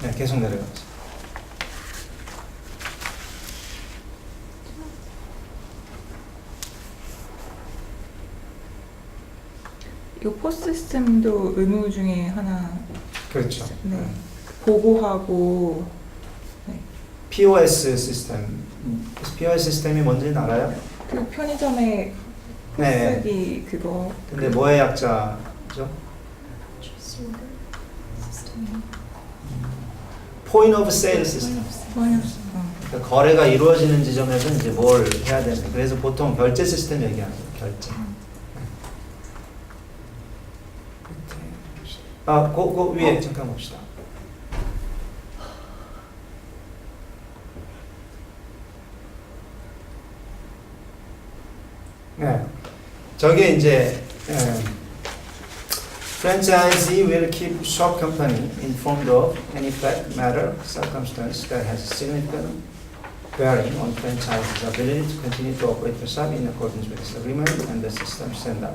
네, 계속 내려가보세요. 이거 포스 시스템도 의무 중에 하나. 그렇죠. 네. 보고하고. 네. POS 시스템. POS 시스템이 뭔지는 알아요? 그 편의점에 네. 쓰기 그거. 근데 뭐의 약자죠? Point of Sale 시스템. 그러니까 거래가 이루어지는 지점에서 이제 뭘 해야 되는. 그래서 보통 결제 시스템 얘기하는 거예요. 결제. 그 위에 잠깐 봅시다. 네, 저게 이제 franchisee will keep shop company informed of any fact, matter, circumstance that has significant bearing on franchisee's ability to continue to operate the shop in accordance with this agreement and the system standard.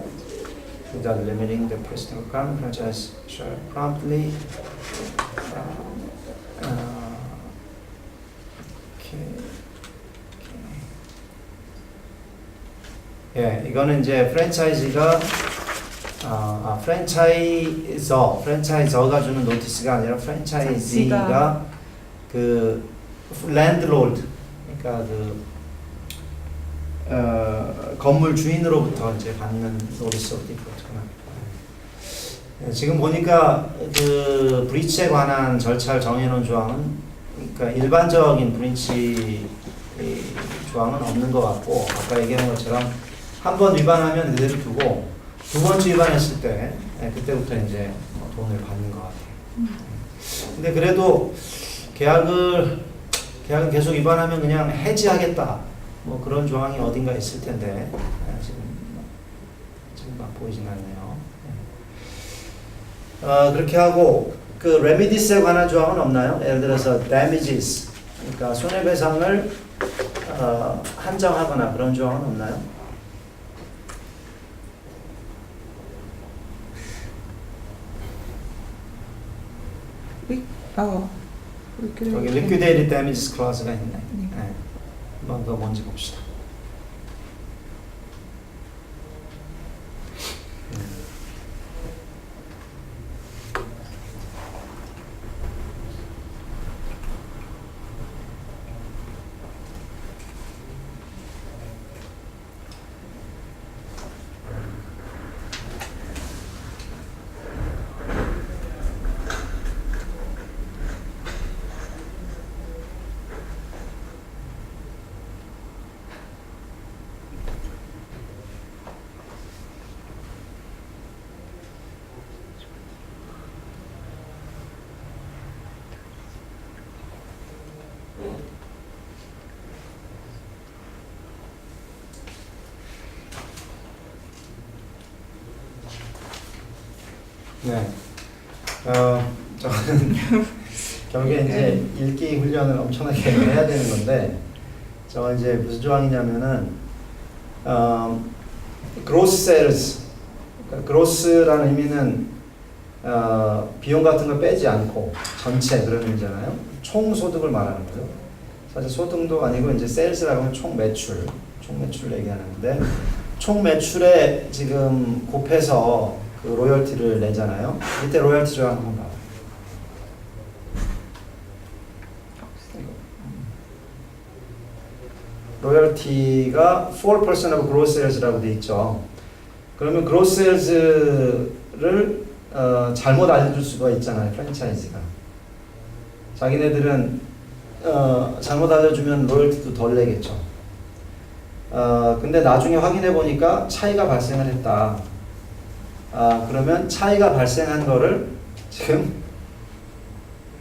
Without limiting the personal requirement, franchise shall promptly 예, 이거는 이제 프랜차이즈가 프랜차이저가 주는 노티스가 아니라 프랜차이즈가 그 랜드로드, 그러니까 건물 주인으로부터 이제 받는 노티스 오브 디폴트가 예, 지금 보니까 그 브리치에 관한 절차를 정해놓은 조항은 그러니까 일반적인 브리치 조항은 없는 것 같고 아까 얘기한 것처럼 한 번 위반하면 그대로 두고 두 번째 위반했을 때 그때부터 이제 돈을 받는 것 같아요. 근데 그래도 계약을 계속 위반하면 그냥 해지하겠다 뭐 그런 조항이 어딘가 있을 텐데 지금 막 보이진 않네요. 그렇게 하고 그 레미디스에 관한 조항은 없나요? 예를 들어서 damages, 그러니까 손해배상을 한정하거나 그런 조항은 없나요? 여기 liquidated damages clause가 있네. 네. 한번 더 뭔지 봅시다. 네. 저는 결국에 이제 읽기 훈련을 엄청나게 해야 되는 건데, 저 이제 무슨 조항이냐면은, gross sales, 그러니까 gross라는 의미는 비용 같은 걸 빼지 않고 전체 그런 의미잖아요. 총 소득을 말하는 거죠. 사실 소득도 아니고 이제 sales라고 하면 총 매출 얘기하는데, 총 매출에 지금 곱해서 그 로열티를 내잖아요. 이때 로열티 조항 한번 봐요. 로열티가 4% of gross sales라고 돼 있죠. 그러면 gross sales를 잘못 알려줄 수가 있잖아요. 프랜차이즈가. 자기네들은 잘못 알려주면 로열티도 덜 내겠죠. 근데 나중에 확인해 보니까 차이가 발생을 했다. 그러면 차이가 발생한 거를 지금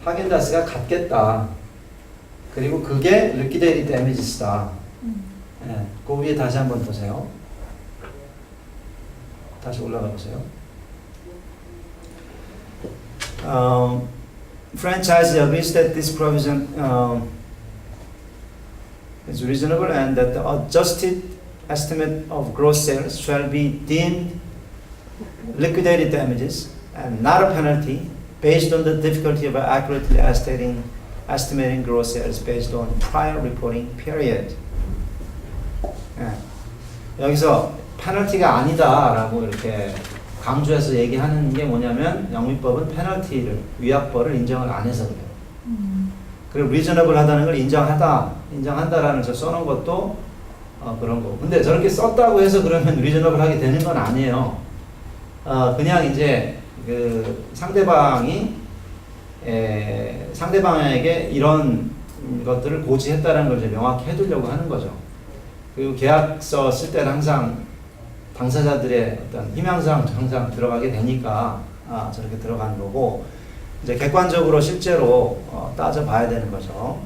하겐다스가 갚겠다. 그리고 그게 liquidated damages다. 네, 그 위에 다시 한번 보세요. 다시 올라가 보세요. Franchise agrees that this provision is reasonable and that the adjusted estimate of gross sales shall be deemed liquidated damages and not a penalty based on the difficulty of accurately estimating gross sales based on prior reporting period. 예. 여기서 페널티가 아니다라고 이렇게 강조해서 얘기하는 게 뭐냐면 영미법은 페널티를 위약벌을 인정을 안 해서 그래요. 그리고 reasonable 하다는 걸 인정한다라는 저 써놓은 것도 그런 거. 근데 저렇게 썼다고 해서 그러면 reasonable 하게 되는 건 아니에요. 그냥 이제 그 상대방에게 이런 것들을 고지했다는 걸 이제 명확히 해두려고 하는 거죠. 그리고 계약서 쓸 때는 항상 당사자들의 어떤 희망사항 항상 들어가게 되니까 저렇게 들어가는 거고, 이제 객관적으로 실제로 따져봐야 되는 거죠.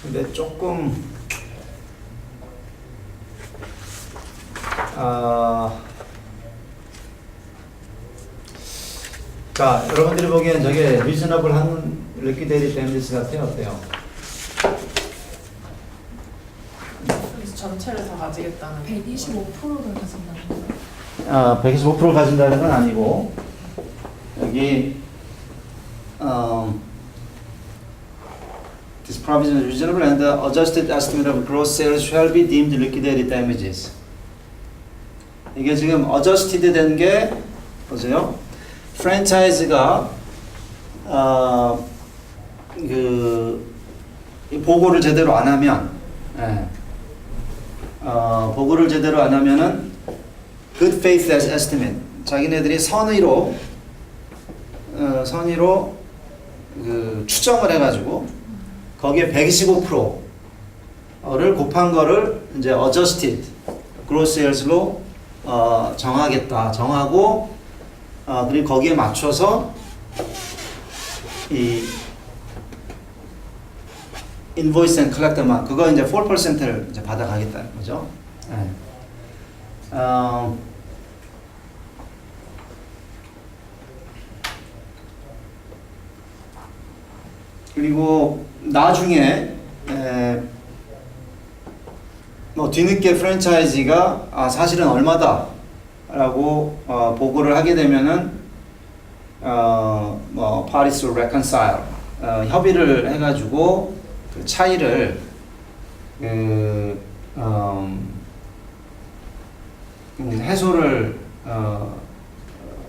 근데 조금 자, 여러분들이 보기엔 저게 reasonable 한 liquidated damages 같아요? 어때요? 그래서 전체를 다 가지겠다는 125%를 가진다는 거예요. 125% 가진다는 건 아니고, 여기 this provision is reasonable and the adjusted estimate of gross sales shall be deemed liquidated damages. 이게 지금 adjusted 된 게 보세요. 프랜차이즈가 이 보고를 제대로 안 하면, 보고를 제대로 안 하면은 good faith estimate, 자기네들이 선의로 그 추정을 해가지고 거기에 125%를 곱한 거를 이제 adjusted gross sales로 정하고 그리고 거기에 맞춰서 이 invoice and collect만 그거 이제 4%를 이제 받아가겠다는 거죠. 그리고 나중에 뭐 뒤늦게 프랜차이즈가 사실은 얼마다 라고 보고를 하게 되면은 뭐 parties to reconcile 협의를 해가지고 그 차이를 해소를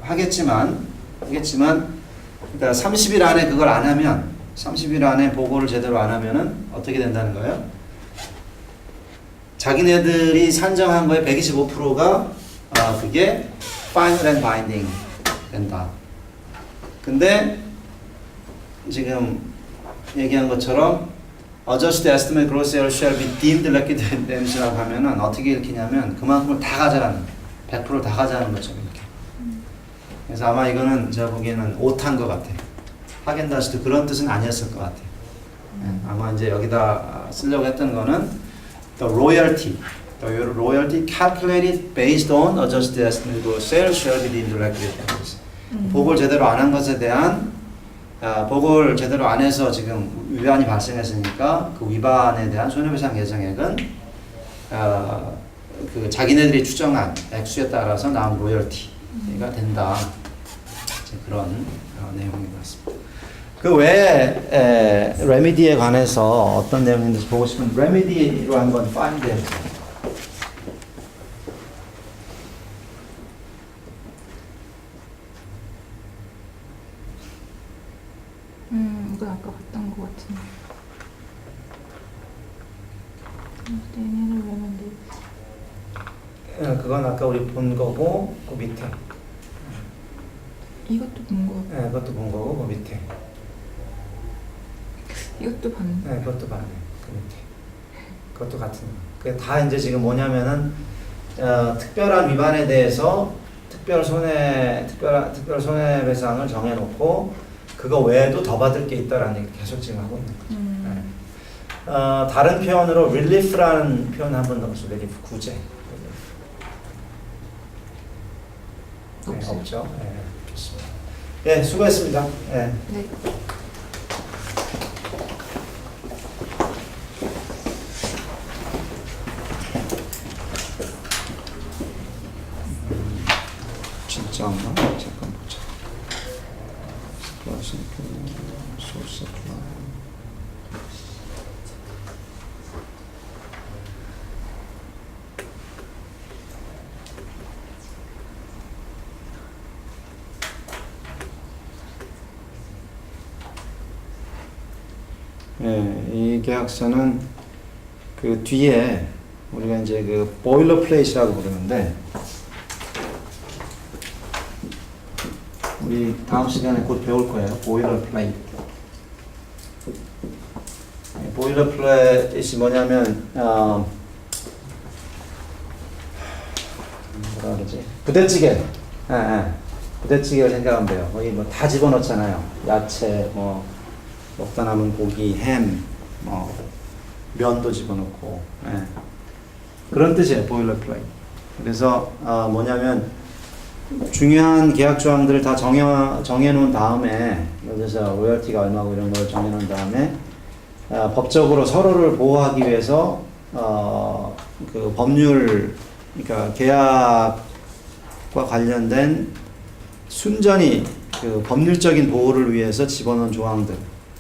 하겠지만 그러니까 30일 안에 그걸 안 하면 30일 안에 보고를 제대로 안 하면은 어떻게 된다는 거예요? 자기네들이 산정한 거에 125%가 그게 final and binding 된다. 근데 지금 얘기한 것처럼 adjusted estimate gross sales shall be deemed liquidated damage라고 하면은 어떻게 읽히냐면 그만큼을 다 가져가는 100% 다 가져가는 것처럼 이렇게. 그래서 아마 이거는 제가 보기에는 오타인 것 같아요. 하겐다스도 그런 뜻은 아니었을 것 같아요. 아마 이제 여기다 쓰려고 했던 거는 the royalty calculated based on adjusted estimate gross sales shall be deemed liquidated damages. 보고를 제대로 안 한 것에 대한 보고를 제대로 안 해서 지금 위반이 발생했으니까 그 위반에 대한 손해배상 예정액은 그 자기네들이 추정한 액수에 따라서 나온 로열티가 된다. 그런 내용인 것 같습니다. 그 외에 레미디에 관해서 어떤 내용인지 보고 싶으면 레미디로 한번 find 해보세요. 이건 아까 봤던 것 같은데. 그건 아까 우리 본 거고 그 밑에. 이것도 본 거. 네, 그것도 본 거고 그 밑에. 이것도 봤네. 네, 그것도 봤네. 그 밑에. 그것도 같은. 그게 다 이제 지금 뭐냐면은 특별한 위반에 대해서 특별 손해배상을 정해놓고 그거 외에도 더 받을 게 있다라는 얘기 계속 지금 하고 있는 거죠. 네. 다른 표현으로 relief라는 표현 한번 넣어보세요. relief, 구제. 네, 없죠. 네, 좋습니다. 네, 수고했습니다. 네. 네. source supply. 예, 이 계약서는 그 뒤에 우리가 이제 그 보일러 플레이트라고 부르는데 우리 다음 시간에 곧 배울 거예요. 보일러 플레이트. 보일러 플레이트이 뭐냐면 뭐라 그러지? 부대찌개. 예, 예. 부대찌개를 생각하면 돼요. 거기 뭐 다 집어넣잖아요. 야채, 뭐 먹다 남은 고기, 햄, 뭐 면도 집어넣고, 예. 그런 뜻이에요. 보일러 플레이트. 그래서 뭐냐면 중요한 계약 조항들을 다 정해놓은 다음에 여기서 로열티가 얼마고 이런 걸 정해놓은 다음에 법적으로 서로를 보호하기 위해서 그 법률, 그러니까 계약과 관련된 순전히 그 법률적인 보호를 위해서 집어넣은 조항들,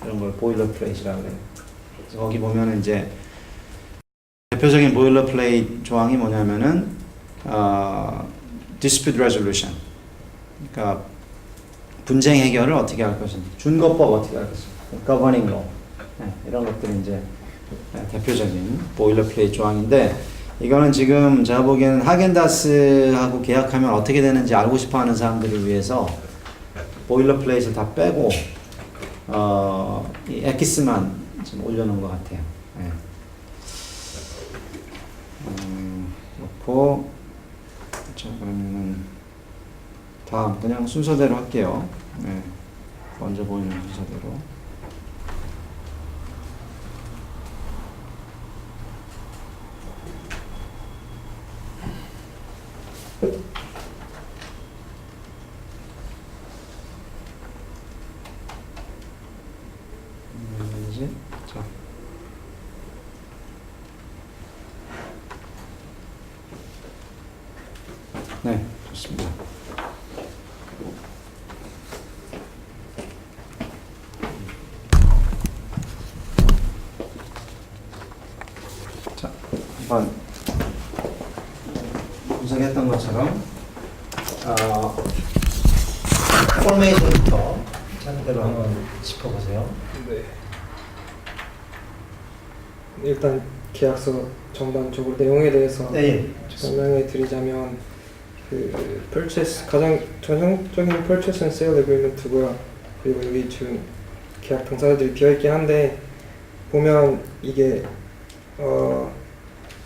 이런 걸 보일러 플레이트라고 해요. 그래서 거기 보면은 이제 대표적인 보일러 플레이트 조항이 뭐냐면은 dispute resolution, 그러니까 분쟁 해결을 어떻게 할 것인지, 준거법 어떻게 할 것인지, governing law, 네, 이런 것들이 이제 대표적인 보일러 플레이트 조항인데, 이거는 지금 제가 보기에는 하겐다스하고 계약하면 어떻게 되는지 알고 싶어하는 사람들을 위해서 보일러 플레이트를 다 빼고 이 엑기스만 좀 올려놓은 것 같아요. 네. 놓고, 자, 그러면은 다음 그냥 순서대로 할게요. 네. 먼저 보이는 순서대로. 자. 네, 좋습니다. 자, 한번 분석했던 것처럼 포메이션부터 차례대로 한번 짚어보세요. 네. 일단 계약서 전반적으로 내용에 대해서 네, 설명해 드리자면 그 purchase, 가장 전형적인 purchase and sale agreement고요. 그리고 여기 지금 계약 당사자들이 비어 있긴 한데 보면 이게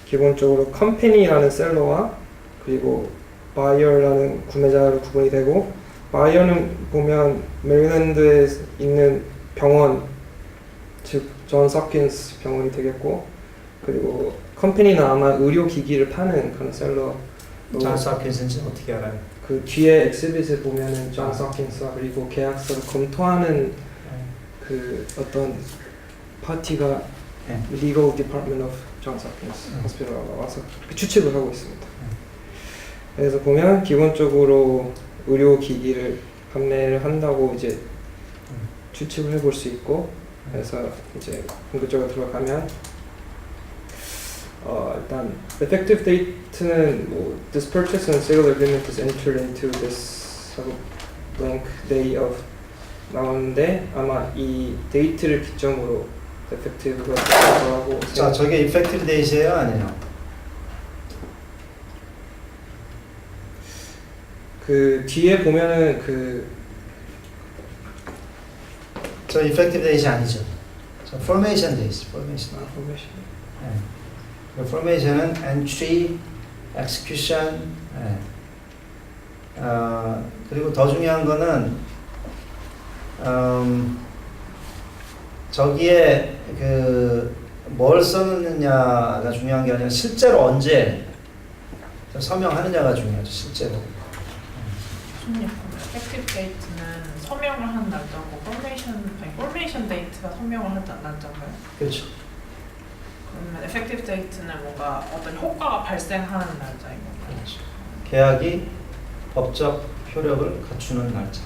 기본적으로 컴퍼니라는 셀러와 그리고 buyer라는 구매자로 구분이 되고, buyer는 보면 메릴랜드에 있는 병원, 즉 존 서킨스 병원이 되겠고, 그리고 컴퍼니는 아마 의료기기를 파는 그런 셀러. 존 서킨스인지 어떻게 알아요? 그 뒤에 엑스빗에 보면은 존 서킨스와 그리고 계약서를 검토하는 그 어떤 파티가 네. Legal Department of John Hopkins Hospital가 와서 추측을 하고 있습니다. 그래서 보면 기본적으로 의료기기를 판매를 한다고 이제 추측을 해볼 수 있고, 그래서 이제 본격적으로 들어가면 일단 effective date는 뭐 this purchase and sale agreement is entered into this 하고 blank day of 나오는데, 아마 이 데이트를 기점으로 effective가 들어가고. 자, 저게 effective date이에요, 아니에요? 그 뒤에 보면은 저 effective date이 아니죠. 저 formation date, formation. 네. 그 formation은 entry, execution, 네. 그리고 더 중요한 거는 저기에 그 뭘 써느냐가 중요한 게 아니라 실제로 언제 서명하느냐가 중요하죠. 실제로. effective date는 서명을 한 날짜고 formation date가 서명을 한 날짜인가요? 그렇죠. 그러면 effective date는 뭔가 어떤 효과가 발생하는 날짜인 건가요? 그렇죠. 계약이 법적 효력을 갖추는 날짜.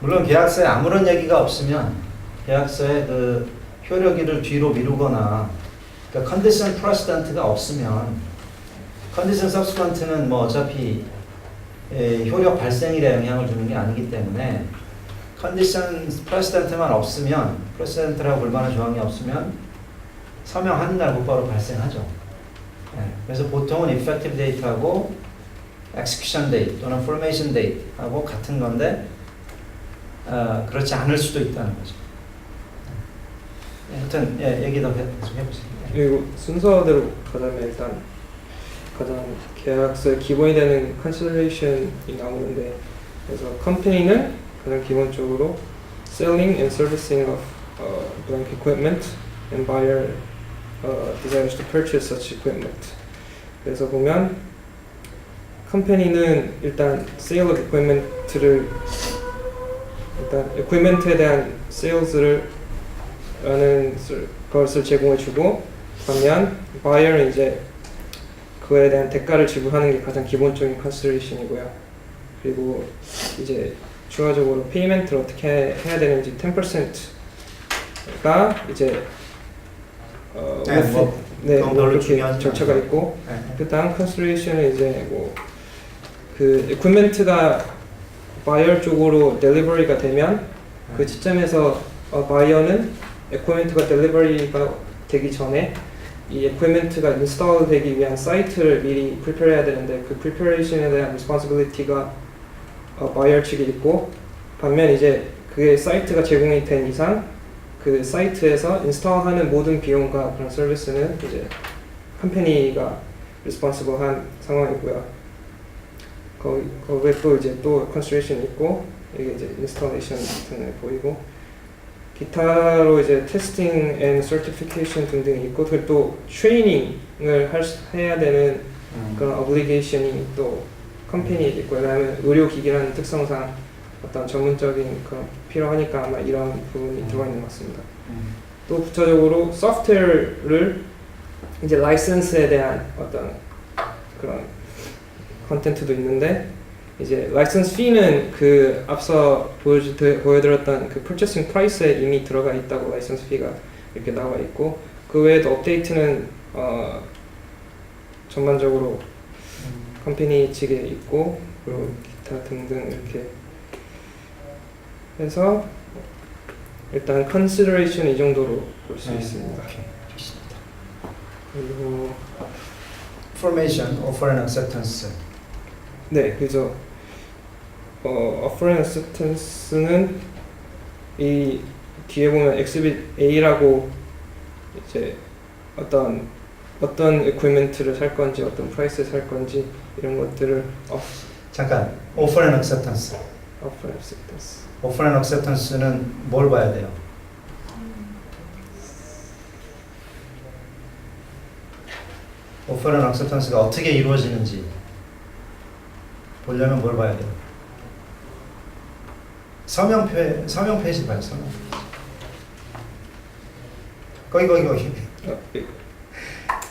물론 계약서에 아무런 얘기가 없으면 계약서에 그 효력일을 뒤로 미루거나 그러니까 컨디션 프레시던트가 없으면 컨디션 서브스턴트는 뭐 어차피 효력 발생일에 영향을 주는 게 아니기 때문에 컨디션 프레시던트만 없으면 프레시던트라고 볼 만한 조항이 없으면 서명하는 날 곧바로 발생하죠. 그래서 보통은 effective date하고 execution date 또는 formation date하고 같은 건데 그렇지 않을 수도 있다는 거죠. 하여튼 얘기 더 계속 해보세요. 그리고 순서대로 가자면 일단 가장 계약서에 기본이 되는 consideration이 나오는데 그래서 컴퍼니는 가장 기본적으로 selling and servicing of blank equipment and buyer desires to purchase such equipment. 그래서 보면 컴퍼니는 일단 sale of equipment를 일단 equipment에 대한 sales를 라는 것을 제공해주고 반면 buyer은 이제 그에 대한 대가를 지불하는 게 가장 기본적인 consideration이고요. 그리고 이제 추가적으로 페이먼트를 어떻게 해야 되는지 10%가 이제 그건 별로 그렇게 중요하지 절차가 않아요. 있고 그 다음 consideration은 이제 뭐 그 equipment가 buyer 쪽으로 delivery가 되면 그 시점에서 buyer는 equipment가 delivery가 되기 전에 이 equipment가 install 되기 위한 사이트를 미리 prepare 해야 되는데 그 preparation에 대한 responsibility가 buyer 측에 있고 반면 이제 그게 사이트가 제공이 된 이상 그 사이트에서 인스톨하는 모든 비용과 그런 서비스는 이제 컴퍼니가 responsible 한 상황이고요. 거기에 또 이제 또 consideration이 있고 이게 이제 installation 등을 보이고 기타로 이제 testing and certification 등등이 있고 그리고 또 트레이닝을 해야 되는 그런 obligation이 또 컴퍼니에 있고요. 그다음에 의료기기라는 특성상 어떤 전문적인 그런 필요하니까 아마 이런 부분이 들어가 있는 것 같습니다. 또 부차적으로 소프트웨어를 이제 라이선스에 대한 어떤 그런 컨텐츠도 있는데 이제 라이선스 피는 그 앞서 보여드렸던 그 purchasing price에 이미 들어가 있다고 라이선스 피가 이렇게 나와 있고 그 외에도 업데이트는 전반적으로 컴퍼니 측에 있고 그리고 기타 등등 이렇게 해서 일단 consideration 이 정도로 볼 수 있습니다. 그리고 Formation, offer and acceptance. 네, 그래서 offer and acceptance는 이 뒤에 보면 exhibit A라고 이제 어떤 equipment를 살 건지 어떤 프라이스에 살 건지 이런 것들을 잠깐, offer and acceptance. offer and acceptance. offer and acceptance는 뭘 봐야 돼요? offer and acceptance가 어떻게 이루어지는지 보려면 뭘 봐야 돼요? 서명 페이지 봐요. 서명. 거기.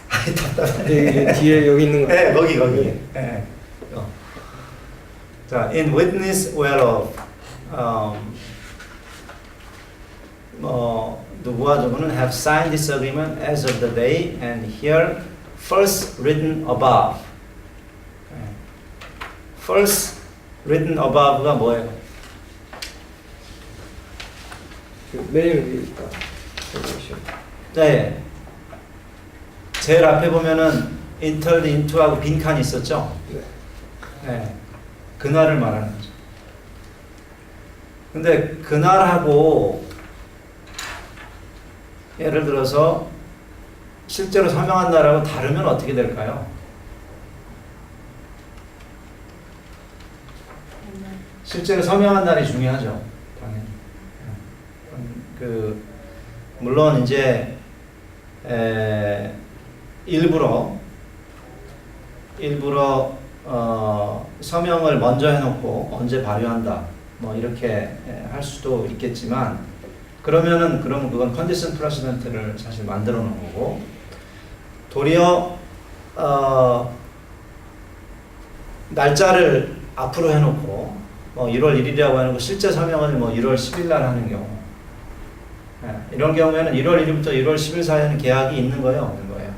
아이 답답해. 뒤에 여기 있는 거. 네, 거기. 네. 자, in witness whereof 누구와 누구는 have signed this agreement as of the day and here first written above. first written above가 뭐예요? 메인 위에 있다. 네. 제일 앞에 보면은 entered into하고 빈칸이 있었죠? 네. 네. 그날을 말하는 거죠. 근데 그날하고 예를 들어서 실제로 서명한 날하고 다르면 어떻게 될까요? 실제로 서명한 날이 중요하죠. 당연히. 물론 이제 일부러 서명을 먼저 해놓고 언제 발효한다 뭐 이렇게 할 수도 있겠지만 그러면 그건 컨디션 프레시던트를 사실 만들어 놓은 거고 도리어 날짜를 앞으로 해놓고 뭐 1월 1일이라고 하는 거 실제 서명을 뭐 1월 10일 날 하는 경우. 이런 경우에는 1월 1일부터 1월 10일 사이에는 계약이 있는 거예요, 없는 거예요?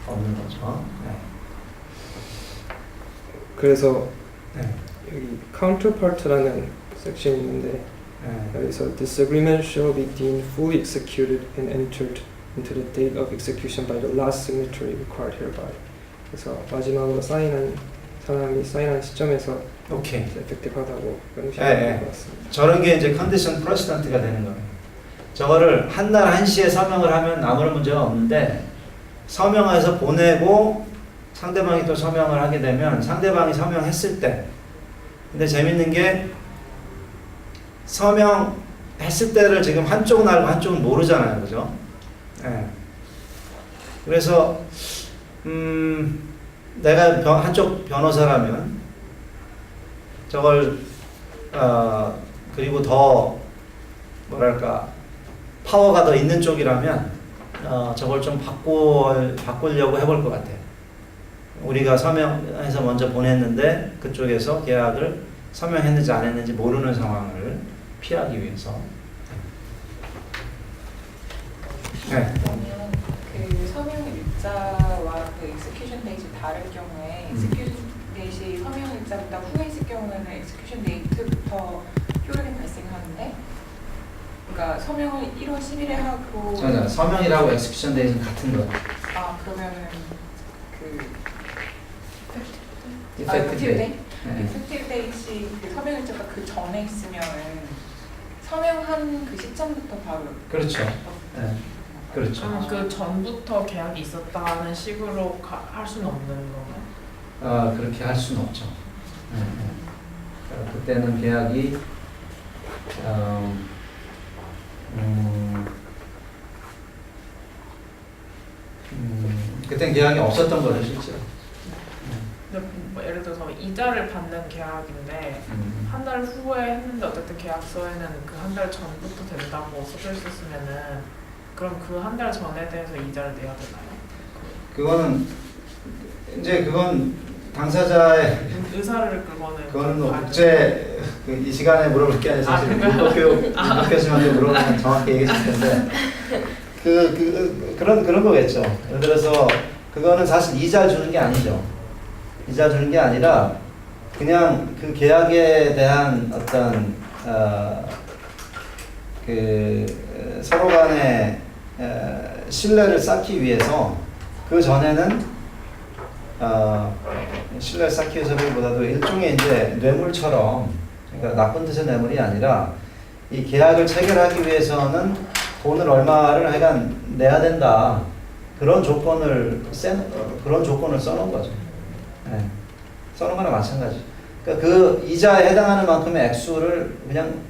없는 거죠. 그래서 네. 여기 counterpart라는 섹션이 있는데 여기서 this agreement shall be deemed fully executed and entered into the date of execution by the last signatory required hereby. 그래서 마지막으로 사인한 사람이 사인한 시점에서 오케이. 에펙티브하다고 그런 예, 식으로 예. 것 같습니다. 저런 게 이제 컨디션 프레시던트가 되는 거예요. 저거를 한날 1시에 서명을 하면 아무런 문제가 없는데 서명해서 보내고 상대방이 또 서명을 하게 되면 상대방이 서명했을 때 근데 재밌는 게 서명했을 때를 지금 한쪽은 알고 한쪽은 모르잖아요. 그죠? 예. 그래서 내가 한쪽 변호사라면 저걸 그리고 더 뭐랄까 파워가 더 있는 쪽이라면 저걸 좀 바꾸려고 해볼 것 같아요. 우리가 서명해서 먼저 보냈는데 그쪽에서 계약을 서명했는지 안 했는지 모르는 상황을 피하기 위해서. 네. 그러면 그 서명 일자와 그 execution date이 다를 경우에 execution date이 서명 일자보다 후에 있을 경우에는 execution date부터 효력이 발생하는데, 그러니까 서명을 1월 10일에 하고 맞아. 서명이라고 엑스큐션 데이는 같은 거야. 그러면은 그 effective date. effective date이 그 서명 일자가 그 전에 있으면은 서명한 그 시점부터 바로 그렇죠. 네. 그렇죠. 그 전부터 계약이 있었다는 식으로 할 수는 없는 건가요? 그렇게 할 수는 없죠. 그때는 계약이 그때는 계약이 없었던 거죠, 실제로. 근데 뭐 예를 들어서 이자를 받는 계약인데 한 달 후에 했는데 어쨌든 계약서에는 그 한 달 전부터 된다고 써져 있었으면은 그럼 그 한 달 전에 대해서 이자를 내야 되나요? 그건 당사자의 의사를 그거는 뭐 국제 이 시간에 물어볼 게 아니라 사실 교육 교수님한테 물어보면 정확히 얘기해 줄 텐데 그런 거겠죠. 예를 들어서 그거는 사실 이자 주는 게 아니죠. 이자 주는 게 아니라 그냥 그 계약에 대한 어떤 그 서로 간의 신뢰를 쌓기 위해서 그 전에는 신뢰를 쌓기 위해서보다도 일종의 이제 뇌물처럼, 그러니까 나쁜 뜻의 뇌물이 아니라 이 계약을 체결하기 위해서는 돈을 얼마를 하여간 내야 된다, 그런 조건을 써놓은 거죠. 네. 써놓은 거나 마찬가지. 그러니까 그 이자에 해당하는 만큼의 액수를 그냥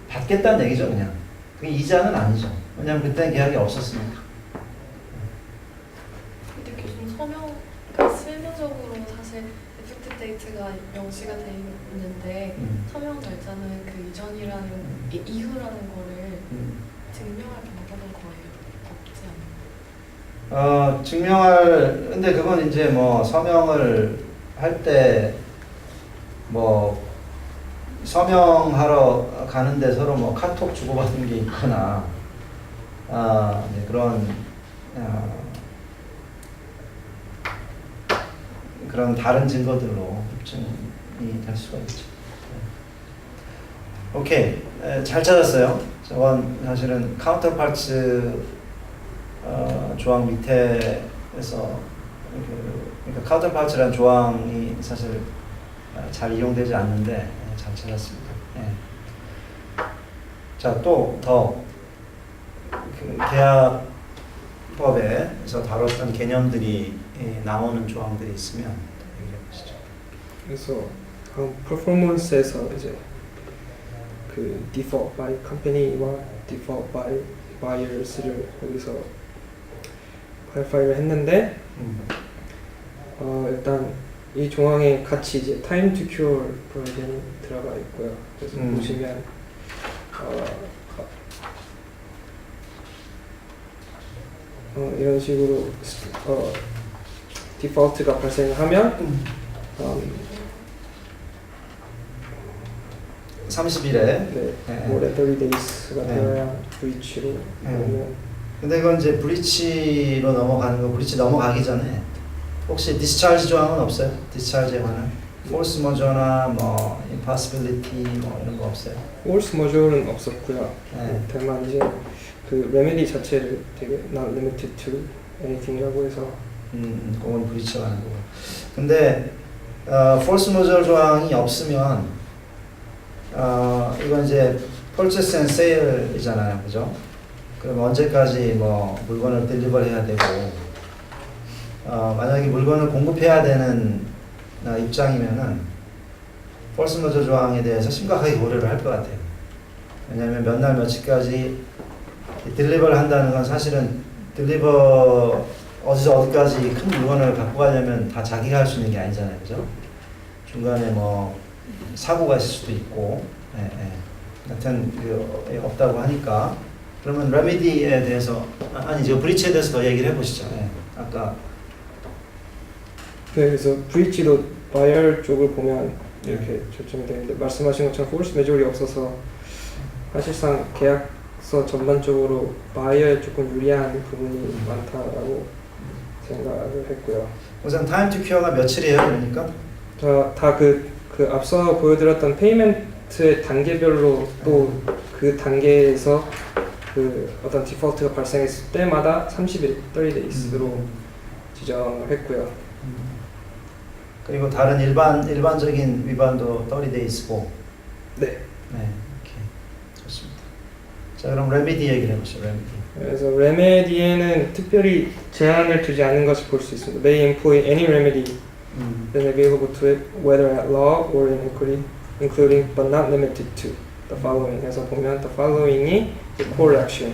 받겠다는 얘기죠, 그냥. 그게 이자는 아니죠. 왜냐면 그때는 계약이 없었으니까. 근데 교수님 서명 실무적으로 사실 에펙트 데이트가 명시가 돼 있는데 서명 날짜는 그 이전이라는 이후라는 거를 증명할 방법은 거의 없지 않나요? 근데 그건 이제 뭐 서명을 할 때 뭐 서명하러 가는데 서로 뭐 카톡 주고받는 게 있거나 이제 그런 다른 증거들로 입증이 될 수가 있죠. 오케이, 잘 찾았어요. 저건 사실은 카운터파츠 조항 밑에서 그러니까 카운터파츠라는 조항이 사실 잘 이용되지 않는데 잘 찾았습니다. 자, 또 더 그 계약법에서 다뤘던 개념들이 나오는 조항들이 있으면 얘기해 보시죠. 그래서 퍼포먼스에서 이제 그 default by company와 default by buyers를 여기서 클래리파이를 했는데 일단 이 조항에 같이 이제 time to cure provision 들어가 있고요. 그래서 보시면 이런 식으로 디폴트가 발생하면 30일에. 네, 네. more than 30days가 네. 되어야 브리치로 되면 근데 이건 이제 브리치로 넘어가는 거, 브리치 넘어가기 전에 혹시 디스차르지 조항은 없어요? 디스차르지에 관한 force majeure나 뭐 impossibility 뭐 이런 거 없어요? force majeure는 없었고요. 네. 다만 이제 그 레메디 자체를 되게 not limited to anything이라고 해서 그건 브리치가 하는 거고. 근데 force majeure 조항이 없으면 이건 이제 purchase and sale이잖아요, 그죠? 그럼 언제까지 뭐 물건을 딜리버리 해야 되고, 만약에 물건을 공급해야 되는 입장이면은 force majeure 조항에 대해서 심각하게 고려를 할 것 같아요. 왜냐하면 몇 날 며칠까지 딜리버를 한다는 건 사실은 딜리버 어디서 어디까지 큰 물건을 갖고 가려면 다 자기가 할 수 있는 게 아니잖아요, 그죠? 중간에 뭐 사고가 있을 수도 있고, 하여튼 없다고 하니까. 그러면 레미디에 대해서 아니죠, 브리치에 대해서 더 얘기를 해보시죠. 아까 네, 그래서 브리치도 바이어 쪽을 보면 이렇게 결정이 되는데 말씀하신 것처럼 force majeure이 없어서 사실상 계약서 전반적으로 바이어에 조금 유리한 부분이 많다라고 생각을 했고요. 우선 time to cure가 며칠이에요, 그러니까? 다 그 앞서 보여드렸던 페이먼트의 단계별로 또 그 단계에서 그 어떤 디폴트가 발생했을 때마다 30일, 30days로 지정을 했고요. 그리고 다른 일반적인 위반도 30days고. 네. 네, 오케이, 좋습니다. 자, 그럼 레미디 얘기를 해보시죠. 레미디. 그래서 레메디에는 특별히 제한을 두지 않은 것을 볼 수 있습니다. May employ any remedy then available to it, whether at law or in equity, including but not limited to the following. 해서 보면 the following이 the core action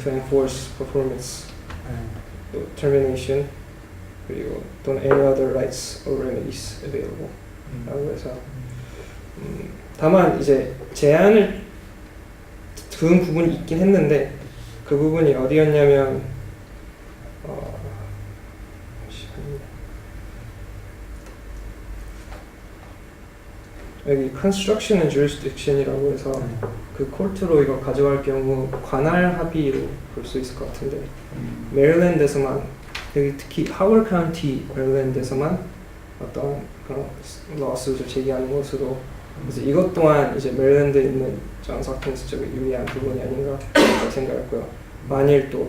to enforce performance, 또 termination, 그리고 또는 any other rights or remedies available. 라고 해서 다만 이제 제한을 둔 부분이 있긴 했는데 그 부분이 어디였냐면 여기 construction and jurisdiction이라고 해서 그 콜트로 이거 가져갈 경우 관할 합의로 볼 수 있을 것 같은데 메릴랜드에서만 여기 특히 하월 카운티 메릴랜드에서만 어떤 그런 러스를 제기하는 것으로 그래서 이것 또한 이제 메릴랜드에 있는 존 사킨스 쪽에 유리한 부분이 아닌가 생각했고요. 만일 또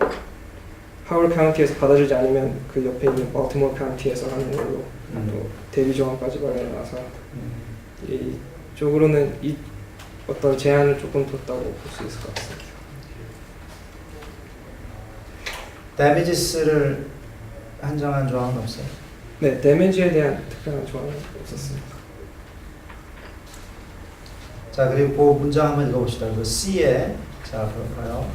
하월 카운티에서 받아주지 않으면 그 옆에 있는 baltimore 카운티에서 하는 걸로 또 대리 조항까지 마련해놔서 이쪽으로는 이 어떤 제한을 조금 뒀다고 볼 수 있을 것 같습니다. damages를 한정한 조항은 없어요? 네, 데미지에 대한 특별한 조항은 없었습니다. 자, 그리고 그 문장 한번 읽어봅시다. 그 C에 자, 볼까요?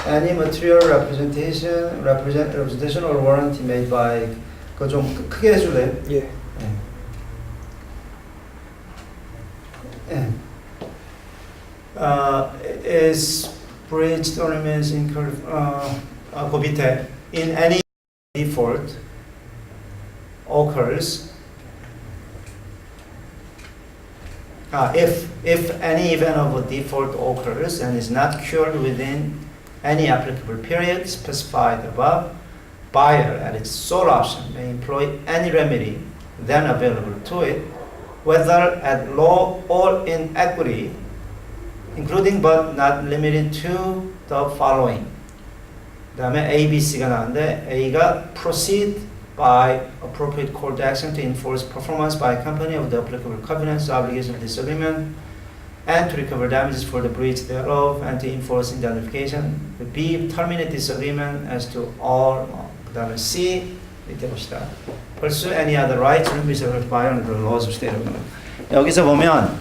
Any material representation or warranty made by 그거 좀 크게 해줄래요? 예. Is breached or remains incurred 그 밑에 in any default occurs if any event of a default occurs and is not cured within any applicable period specified above, buyer at its sole option may employ any remedy then available to it, whether at law or in equity, including but not limited to the following. 그 다음에 A, B, C가 나왔는데 A가 proceed by appropriate court action to enforce performance by a company of the applicable covenants, obligations of this agreement, and to recover damages for the breach thereof, and to enforce indemnification. B, terminate this agreement as to all. 그 다음에 C, 밑에 봅시다. Pursue any other rights reserved by under the laws of state of Illinois. 여기서 보면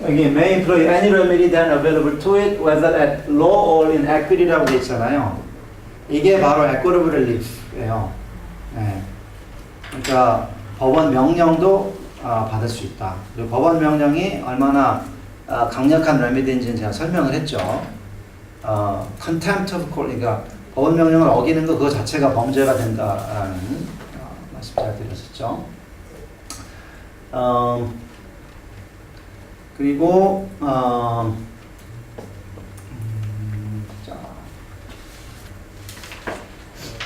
여기 may employ any remedy then available to it, whether at law or in equity라고 돼 있잖아요. 이게 바로 equitable relief예요. 네. 그러니까 법원 명령도 받을 수 있다. 그리고 법원 명령이 얼마나 강력한 레미디인지는 제가 설명을 했죠. contempt of court, 그러니까 법원 명령을 어기는 거 그거 자체가 범죄가 된다라는 말씀 제가 드렸었죠. 그리고 자,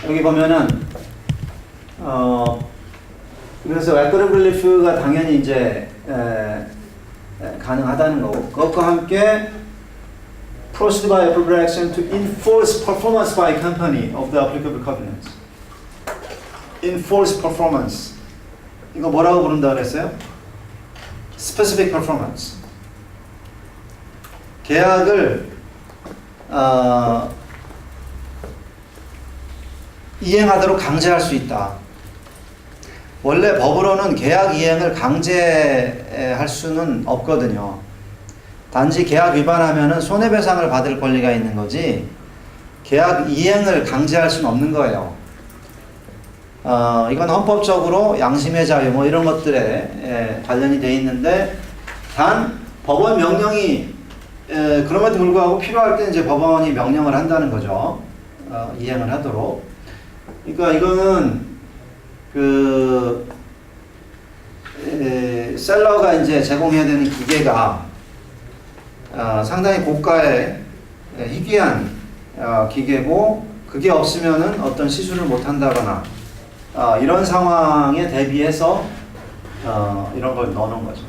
여기 보면은 그래서 에코노믹 릴리프가 당연히 이제 가능하다는 거고, 그것과 함께 proceed by appropriate action to enforce performance by company of the applicable covenants. enforce performance. 이거 뭐라고 부른다 그랬어요? specific performance. 계약을 이행하도록 강제할 수 있다. 원래 법으로는 계약 이행을 강제할 수는 없거든요. 단지 계약 위반하면은 손해배상을 받을 권리가 있는 거지 계약 이행을 강제할 수는 없는 거예요. 이건 헌법적으로 양심의 자유 뭐 이런 것들에 관련이 돼 있는데, 단 법원 명령이 그럼에도 불구하고 필요할 때 이제 법원이 명령을 한다는 거죠. 이행을 하도록. 그러니까 이거는 셀러가 이제 제공해야 되는 기계가 상당히 고가의 희귀한 기계고, 그게 없으면은 어떤 시술을 못 한다거나 이런 상황에 대비해서 이런 걸 넣어놓은 거죠.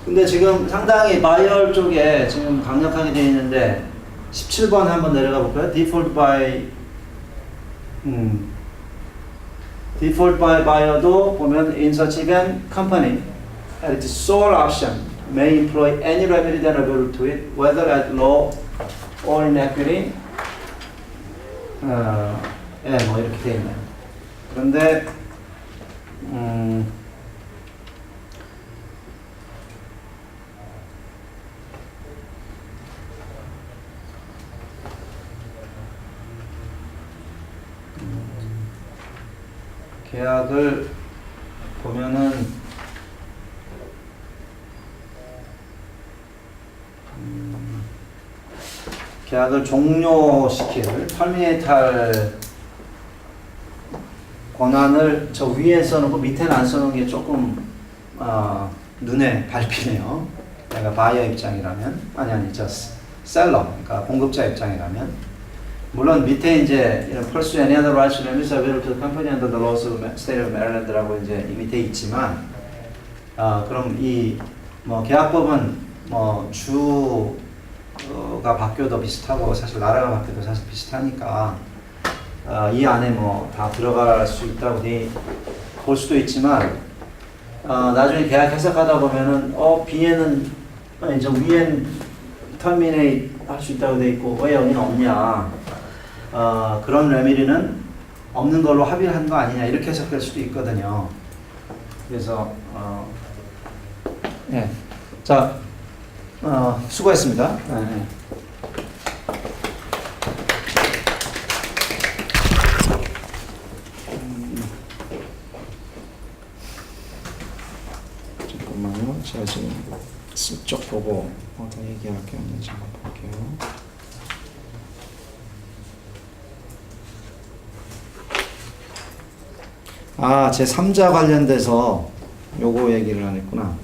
근데 지금 상당히 바이어 쪽에 지금 강력하게 되어 있는데 17번 한번 내려가 볼까요? Default by buyer도 보면 in such event company at its sole option may employ any remedy then available to it whether at law or in equity. 뭐 이렇게 되어 있네요. 그런데 계약을 보면은 계약을 종료시킬 터미네이트할 권한을 저 위에 써놓고 밑에는 안 써놓은 게 조금 눈에 밟히네요. 내가 바이어 입장이라면, 아니 저 셀러, 그러니까 공급자 입장이라면, 물론 밑에 이제 pursue any other rights or remedies available to the company under the laws of the state of Maryland라고 이제 이 밑에 있지만, 그럼 이 뭐 계약법은 뭐 주가 바뀌어도 비슷하고 사실 나라가 바뀌어도 사실 비슷하니까 이 안에 뭐 다 들어갈 수 있다고 볼 수도 있지만, 나중에 계약 해석하다 보면은 B에는 이제 위엔 터미네이트 할 수 있다고 돼 있고 왜 여기는 없냐, 그런 레미리는 없는 걸로 합의를 한 거 아니냐 이렇게 해석될 수도 있거든요. 그래서 네. 자, 수고했습니다. 네. 잠깐만요. 제가 지금 슬쩍 보고 어떤 얘기할 게 없는지 한번 볼게요. 제 3자 관련돼서 요거 얘기를 안 했구나.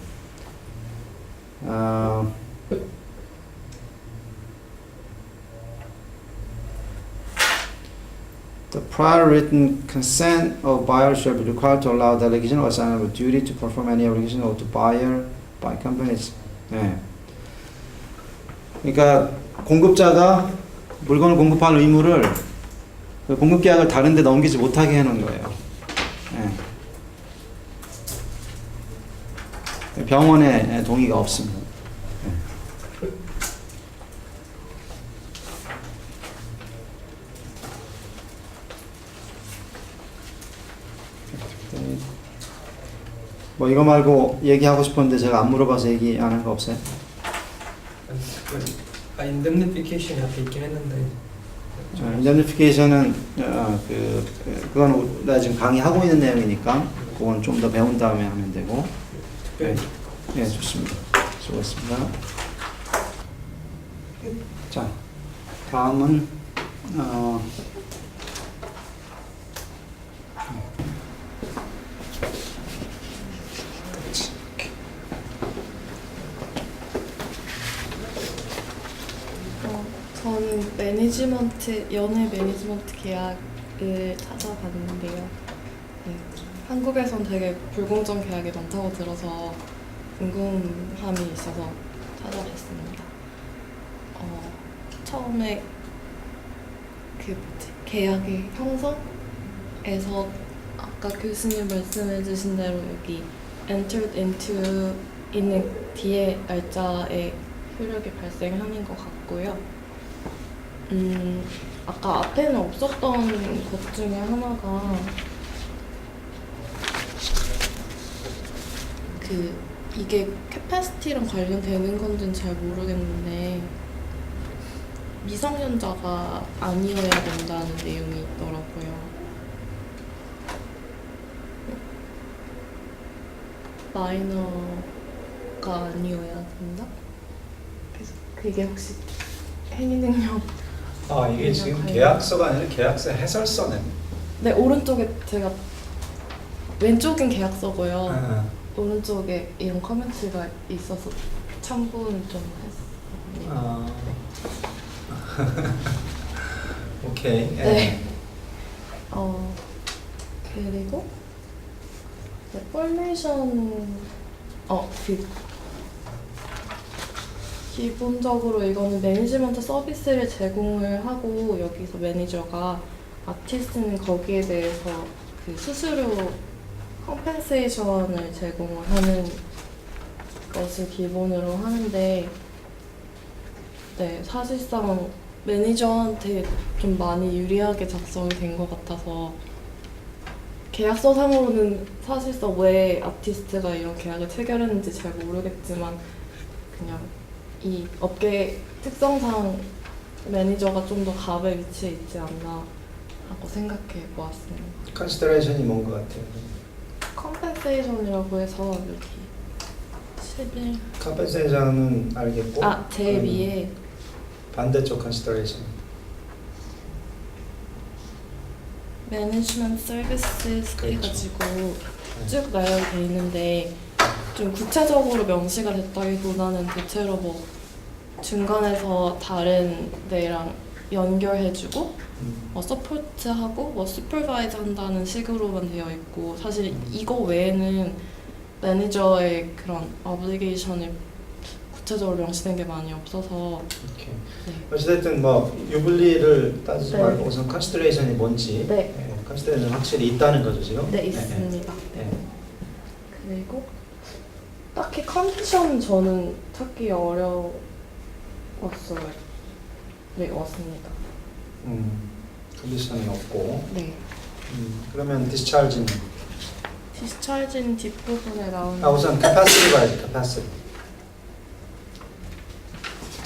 The prior written consent of buyer shall be required to allow delegation or assignment of duty to perform any obligation owed to buyer by companies. 네. 그러니까 공급자가 물건을 공급할 의무를 그 공급 계약을 다른 데 넘기지 못하게 해놓은 거예요. 네. 병원의 동의가 없습니다. 네. 뭐 이거 말고 얘기하고 싶었는데 제가 안 물어봐서 얘기 안 한 거 없어요? 인덴티피케이션이 앞에 있긴 했는데. 인덴티피케이션은 그건 우리가 지금 강의하고 있는 내용이니까 그건 좀 더 배운 다음에 하면 되고. 네, 네 좋습니다. 수고했습니다. 자, 다음은 전 연애 매니지먼트 계약을 찾아봤는데요. 네, 한국에선 되게 불공정 계약이 많다고 들어서 궁금함이 있어서 찾아봤습니다. 처음에 계약의 형성에서 아까 교수님 말씀해주신 대로 여기 entered into 있는 뒤에 날짜에 효력이 발생하는 것 같고요. 아까 앞에는 없었던 것 중에 하나가 이게 캐패시티랑 관련되는 건지는 잘 모르겠는데 미성년자가 아니어야 된다는 내용이 있더라고요. 마이너가 아니어야 된다? 그래서 그게 혹시 행위 능력? 아 이게 지금 관련- 계약서가 아니라 계약서 해설서네. 네, 오른쪽에 제가 왼쪽은 계약서고요. 아, 오른쪽에 이런 커멘트가 있어서 참고는 좀 했어요. 아. 오케이. 예. 네. 그리고 포메이션 기본적으로 이거는 매니지먼트 서비스를 제공을 하고 여기서 매니저가 아티스트는 거기에 대해서 그 수수료 컴펜세이션을 제공을 하는 것을 기본으로 하는데 네, 사실상 매니저한테 좀 많이 유리하게 작성이 된 것 같아서 계약서상으로는 사실상 왜 아티스트가 이런 계약을 체결했는지 잘 모르겠지만 그냥 이 업계 특성상 매니저가 좀 더 갑의 위치에 있지 않나 하고 생각해 보았습니다. 컨시더레이션이 뭔 것 같아요. 컴펜세이션이라고 해서 여기 11 컴펜세이션은 알겠고. 제일 위에 반대쪽 컨시더레이션. 매니지먼트 서비스 그렇죠. 해가지고 쭉 나열돼 있는데 좀 구체적으로 명시가 됐다기보다는 대체로 뭐 중간에서 다른 데랑 연결해주고 뭐 서포트하고 뭐 슈퍼바이즈 한다는 식으로만 되어 있고 사실 이거 외에는 매니저의 그런 어블리게이션이 구체적으로 명시된 게 많이 없어서 이렇게. 네. 어찌됐든 뭐 유불리를 따지지 네. 말고 우선 컨시더레이션이 뭔지. 네. 컨시더레이션 확실히 있다는 거죠 지금. 네 있습니다. 네. 그리고 딱히 컨디션 저는 찾기 어려웠어요. 네, 왔습니다. 컨디션이 없고. 네. 그러면 디스차르지는. 디스차르지는 뒷부분에 나오는 우선 캐파시티 봐야지. 캐파시티.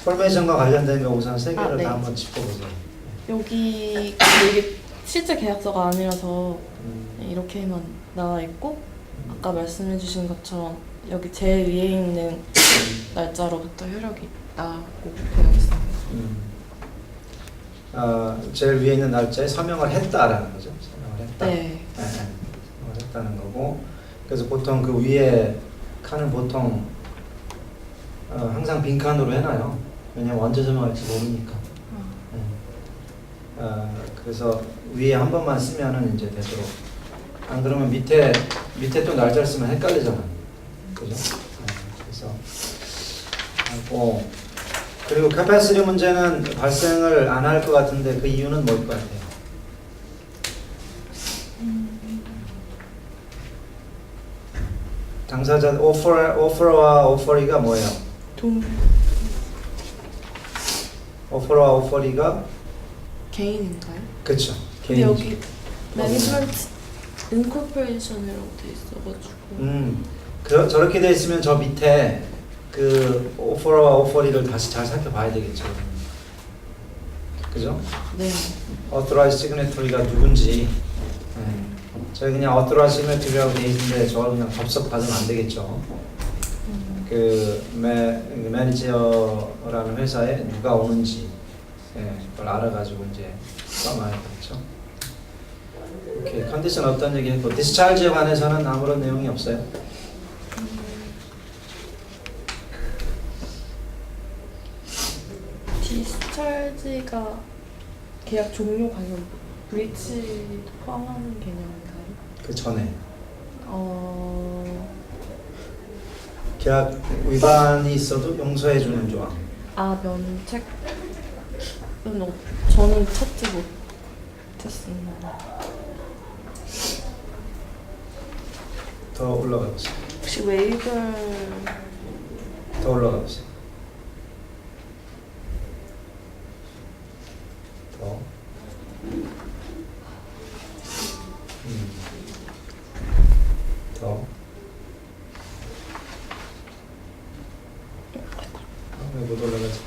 포메이션과 관련된 거 우선 세 개를 네. 다 한번 짚어보세요. 여기 이게 실제 계약서가 아니라서 이렇게만 나와 있고 아까 말씀해주신 것처럼 여기 제일 위에 있는 날짜로부터 효력이 있다고 되어 있습니다. 제일 위에 있는 날짜에 서명을 했다라는 거죠. 서명을 했다. 네. 서명을 했다는 거고. 그래서 보통 그 위에 칸은 보통 항상 빈 칸으로 해놔요. 왜냐면 언제 서명할지 모르니까. 그래서 위에 한 번만 쓰면은 이제 되도록. 안 그러면 밑에 또 날짜를 쓰면 헷갈리잖아. 그죠? 그래서 그리고 캐파시티 문제는 발생을 안 할 것 같은데 그 이유는 뭘 것 같아요? 당사자 오퍼와 오퍼리가 뭐예요? 오퍼와 오퍼리가 개인인가요? 그렇죠. 근데 여기 매니지먼트 인코퍼레이션이라고 돼 있어가지고 저렇게 돼 있으면 저 밑에 그 오퍼와 오퍼리를 다시 잘 살펴봐야 되겠죠. 그죠? 네. Authorized signatory가 누군지. 저희 그냥 Authorized signatory라고 돼 있는데 저걸 그냥 접속 받으면 안 되겠죠. 그 매니저라는 회사에 누가 오는지 그걸 알아가지고 이제 써놔야 되겠죠. 오케이, 컨디션 어떤 얘기 했고 디스차르지에 관해서는 아무런 내용이 없어요. 디스찰지가 계약 종료 관련 브리치 포함하는 개념인가요? 그 전에 어... 계약 위반이 있어도 용서해주는 조항. 면책은 저는 찾지 못했습니다. 더 올라가 보세요. 혹시 웨이블 더 올라가 보세요. 더. 더. 왜 못 올라가지?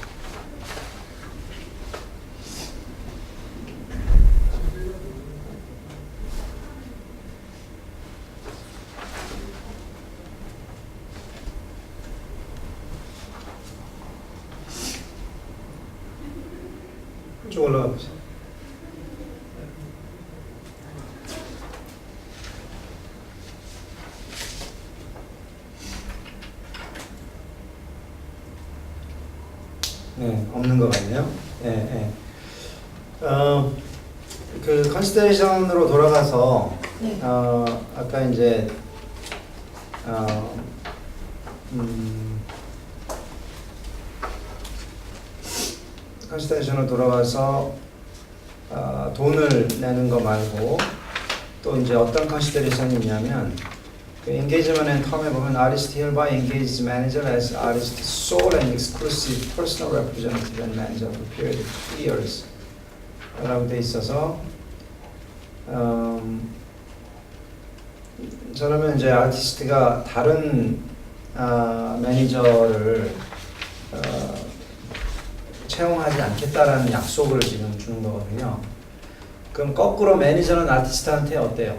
쭉 올라가 보세요. 네, 없는 것 같네요. 예, 예. 그 컨시더레이션으로 돌아가서 네. 아까 이제 컨시더레이션으로 돌아가서 돈을 내는 거 말고 또 이제 어떤 컨시더레이션이 있냐면 그 engagement and term에 보면 artist hereby engages manager as artist sole and exclusive personal representative and manager for a period of 3 years 라고 돼 있어서 저러면 이제 아티스트가 다른 매니저를 채용하지 않겠다라는 약속을 지금 주는 거거든요. 그럼 거꾸로 매니저는 아티스트한테 어때요?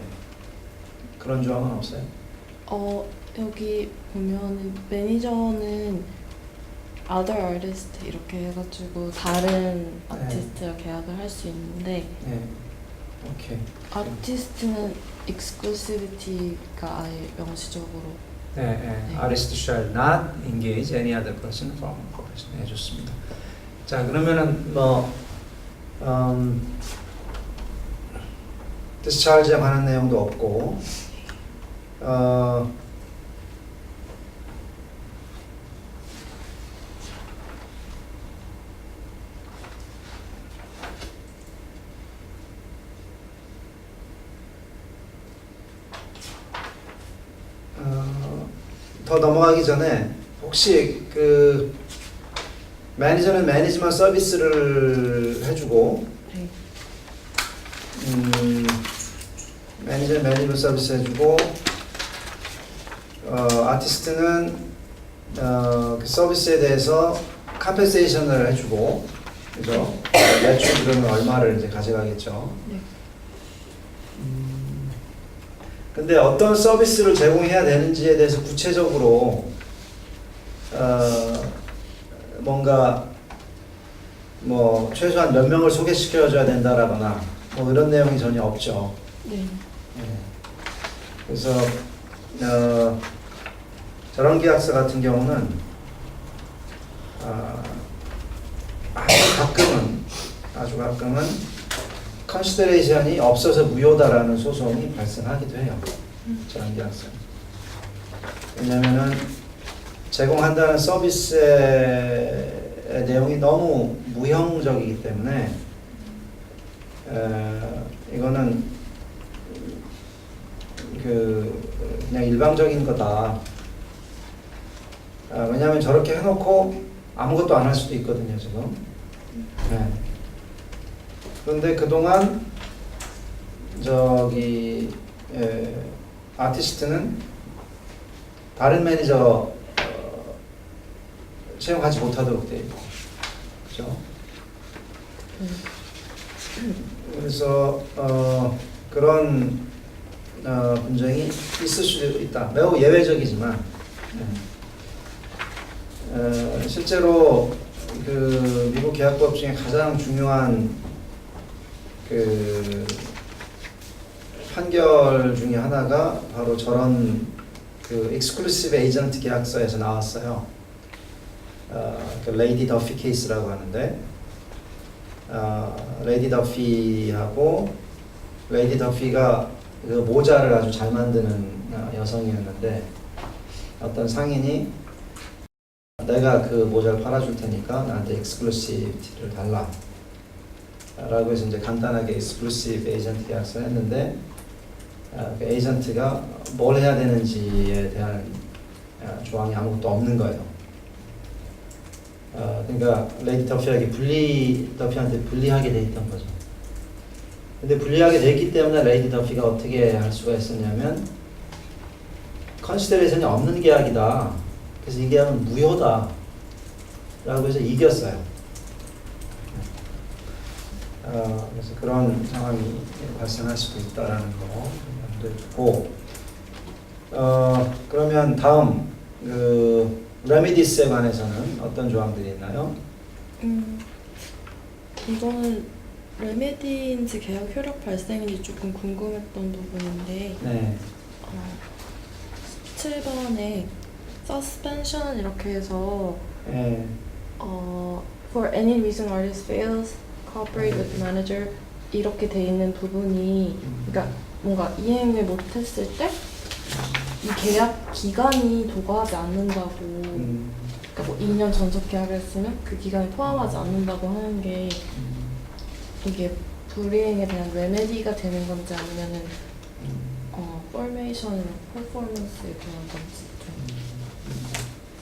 그런 조항은 없어요? 여기 보면 매니저는 other artist 이렇게 해가지고 다른 아티스트와 계약을 할 수 있는데 네. 오케이. 아티스트는 exclusivity가 아예 명시적으로 네, 네. Artist shall not engage any other person from a corporation. 네, 좋습니다. 자, 그러면은 뭐 디스차르지에 관한 내용도 없고 더 넘어가기 전에 혹시 그 매니저는 매니지먼트 서비스를 해주고 네. 매니저는 매니지먼트 서비스 해주고 아티스트는 그 서비스에 대해서 컴펜세이션을 해주고 그죠? 매출 그러면 얼마를 이제 가져가겠죠. 네. 근데 어떤 서비스를 제공해야 되는지에 대해서 구체적으로 뭔가 뭐 최소한 몇 명을 소개시켜줘야 된다라거나 뭐 이런 내용이 전혀 없죠. 네. 그래서 저런 계약서 같은 경우는 아주 가끔은 컨시더레이션이 없어서 무효다라는 소송이 발생하기도 해요. 저런 계약서. 왜냐면은 제공한다는 서비스의 내용이 너무 무형적이기 때문에 이거는 그냥 일방적인 거다. 왜냐하면 저렇게 해놓고 아무것도 안 할 수도 있거든요, 지금. 네. 그런데 그동안 아티스트는 다른 매니저 채용하지 못하도록 되어 있고, 그죠? 그래서 그런 분쟁이 있을 수 있다. 매우 예외적이지만 실제로 그 미국 계약법 중에 가장 중요한 그 판결 중에 하나가 바로 저런 그 익스클루시브 에이전트 계약서에서 나왔어요. 그 레이디 더피 케이스라고 하는데 레이디 더피하고 레이디 더피가 그 모자를 아주 잘 만드는 여성이었는데 어떤 상인이 내가 그 모자를 팔아줄 테니까 나한테 익스클루시비티를 달라 라고 해서 이제 간단하게 익스클루시브 에이전트 계약서를 했는데 그 에이전트가 뭘 해야 되는지에 대한 조항이 아무것도 없는 거예요. 그러니까 레이디 더피한테 불리하게 돼 있던 거죠. 근데 불리하게 돼 있기 때문에 레이디 더피가 어떻게 할 수가 있었냐면 컨시더레이션이 없는 계약이다. 그래서 이 계약은 무효다. 라고 해서 이겼어요. 그래서 그런 상황이 발생할 수도 있다라는 거 염두에 두고 그러면 다음 그 레미디스에 관해서는 어떤 조항들이 있나요? 이거는 레메디인지 계약 효력 발생인지 조금 궁금했던 부분인데 네. 7번에 suspension 이렇게 해서 네. for any reason artist fails cooperate with manager 이렇게 돼 있는 부분이 그러니까 뭔가 이행을 못했을 때 이 계약 기간이 도과하지 않는다고 그러니까 뭐 2년 전속 계약을 했으면 그 기간을 포함하지 않는다고 하는 게 이게 불이행에 대한 레메디가 되는 건지 아니면은 포메이션, 퍼포먼스에 대한 건지 좀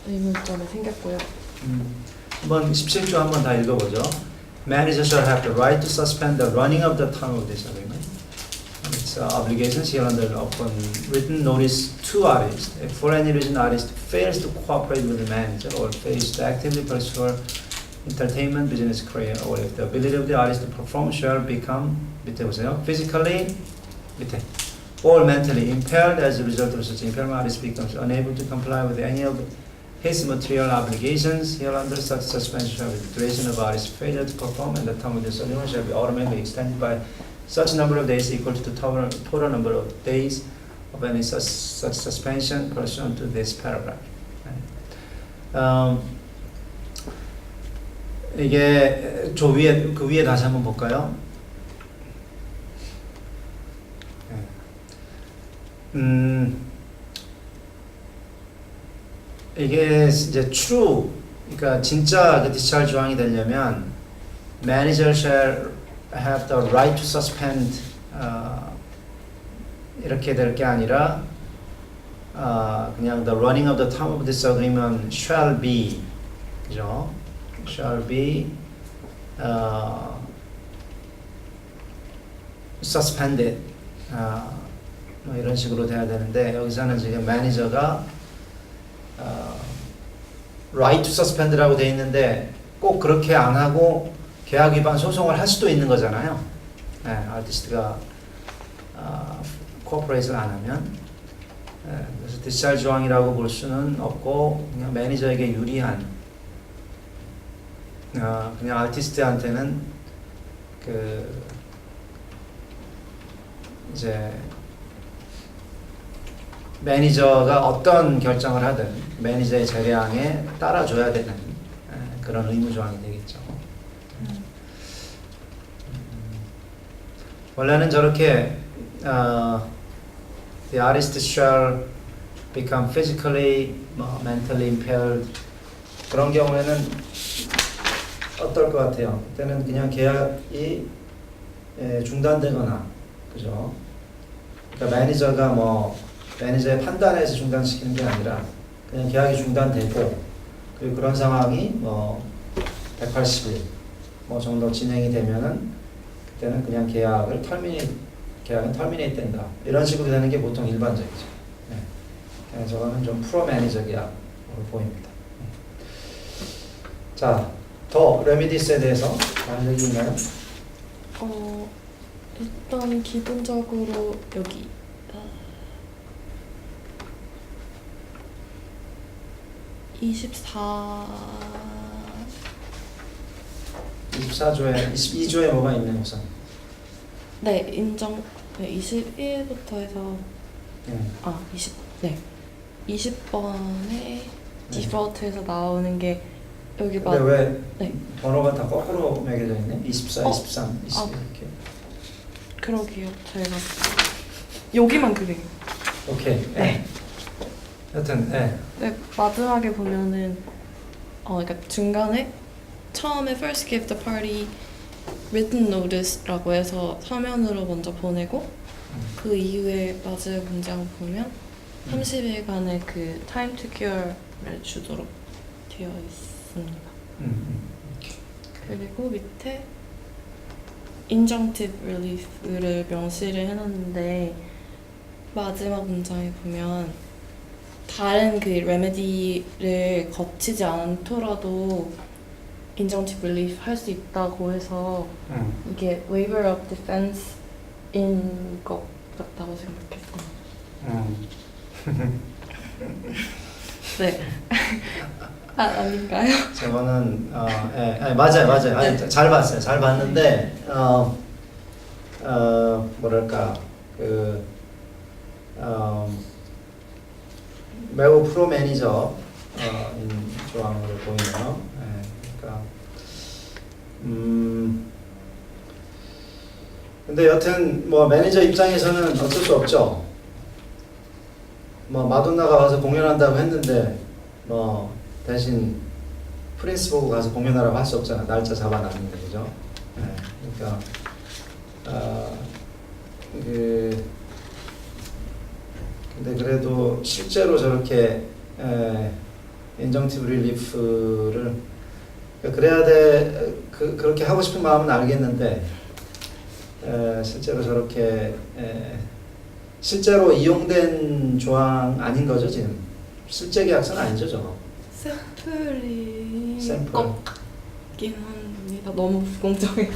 의문점이 생겼고요. 한번 17조 한번 다 읽어보죠. Manager shall have the right to suspend the running of the term of this agreement. Its obligations here under upon written notice to artist. If for any reason artist fails to cooperate with the manager or fails to actively pursue entertainment business career, or if the ability of the artist to perform shall become 밑에 보세요. Physically 밑에 or mentally impaired as a result of such impairment, artist becomes unable to comply with any of his material obligations. Hereunder such suspension shall be the duration of artist's failure to perform, and the term of this agreement shall be automatically extended by such number of days equal to the total number of days of any such suspension pursuant to this paragraph. 이게 저 위에 그 위에 다시 한번 볼까요? 이게 이제 true, 그러니까 진짜 그 discharge 조항이 되려면 manager shall have the right to suspend 이렇게 될 게 아니라 그냥 the running of the term of this agreement shall be, 그죠? shall be suspended. 뭐 이런 식으로 돼야 되는데 여기서는 지금 매니저가 right to suspend라고 돼 있는데 꼭 그렇게 안 하고 계약 위반 소송을 할 수도 있는 거잖아요. 네, 아티스트가 코퍼레이트를 안 하면 그래서 디스찰 조항이라고 볼 수는 없고 그냥 매니저에게 유리한 그냥 아티스트한테는 그 이제 매니저가 어떤 결정을 하든 매니저의 재량에 따라줘야 되는 그런 의무 조항이 되겠죠. 원래는 저렇게 the artist shall become physically, mentally impaired 그런 경우에는 어떨 것 같아요? 그때는 그냥 계약이 중단되거나, 그죠? 그러니까 매니저가 매니저의 판단에서 중단시키는 게 아니라 그냥 계약이 중단되고 그리고 그런 상황이 180일 정도 진행이 되면은 그때는 그냥 계약은 터미네이트 된다. 이런 식으로 되는 게 보통 일반적이죠. 네. 저거는 좀 프로 매니저 계약으로 보입니다. 자, 더 레미디스에 대해서 다른 얘기 있나요? 일단 기본적으로 여기 24조에 22조에 뭐가 있나요, 우선? 네, 인정. 네, 21부터 해서 20번에 디폴트에서 나오는 게 여기 근데 왜 네. 번호가 다 거꾸로 매겨져 있네? 24, 23, 20 아. 이렇게. 그러게요. 제가 여기만 그래요. 오케이. 네. 여튼 네, 마지막에 보면은 그러니까 중간에 처음에 first give the party written notice라고 해서 서면으로 먼저 보내고 그 이후에 마지막 문장 보면 30일간의 그 time to cure를 주도록 되어 있습니다. 그리고 밑에 injunctive relief를 명시를 해놨는데 마지막 문장에 보면 다른 그 레메디를 거치지 않더라도 injunctive relief 할 수 있다고 해서 이게 waiver of defense인 것 같다고 생각했어요. 네. 아닌가요? 저거는 맞아요. 아니, 잘 봤어요. 잘 봤는데 뭐랄까 매우 프로 매니저 인 조항으로 보이네요. 그러니까 근데 여튼 뭐 매니저 입장에서는 어쩔 수 없죠. 뭐 마돈나가 와서 공연한다고 했는데 뭐 대신 프린스 보고 가서 공연하라고 할 수 없잖아. 날짜 잡아놨는데 그죠? 그러니까 근데 그래도 실제로 저렇게 인정티브 릴리프를 그래야 돼 그렇게 하고 싶은 마음은 알겠는데 실제로 저렇게 실제로 이용된 조항 아닌 거죠 지금? 실제 계약서는 아니죠 저거? 샘플이 샘플. 꺾긴 합니다. 너무 불공정해서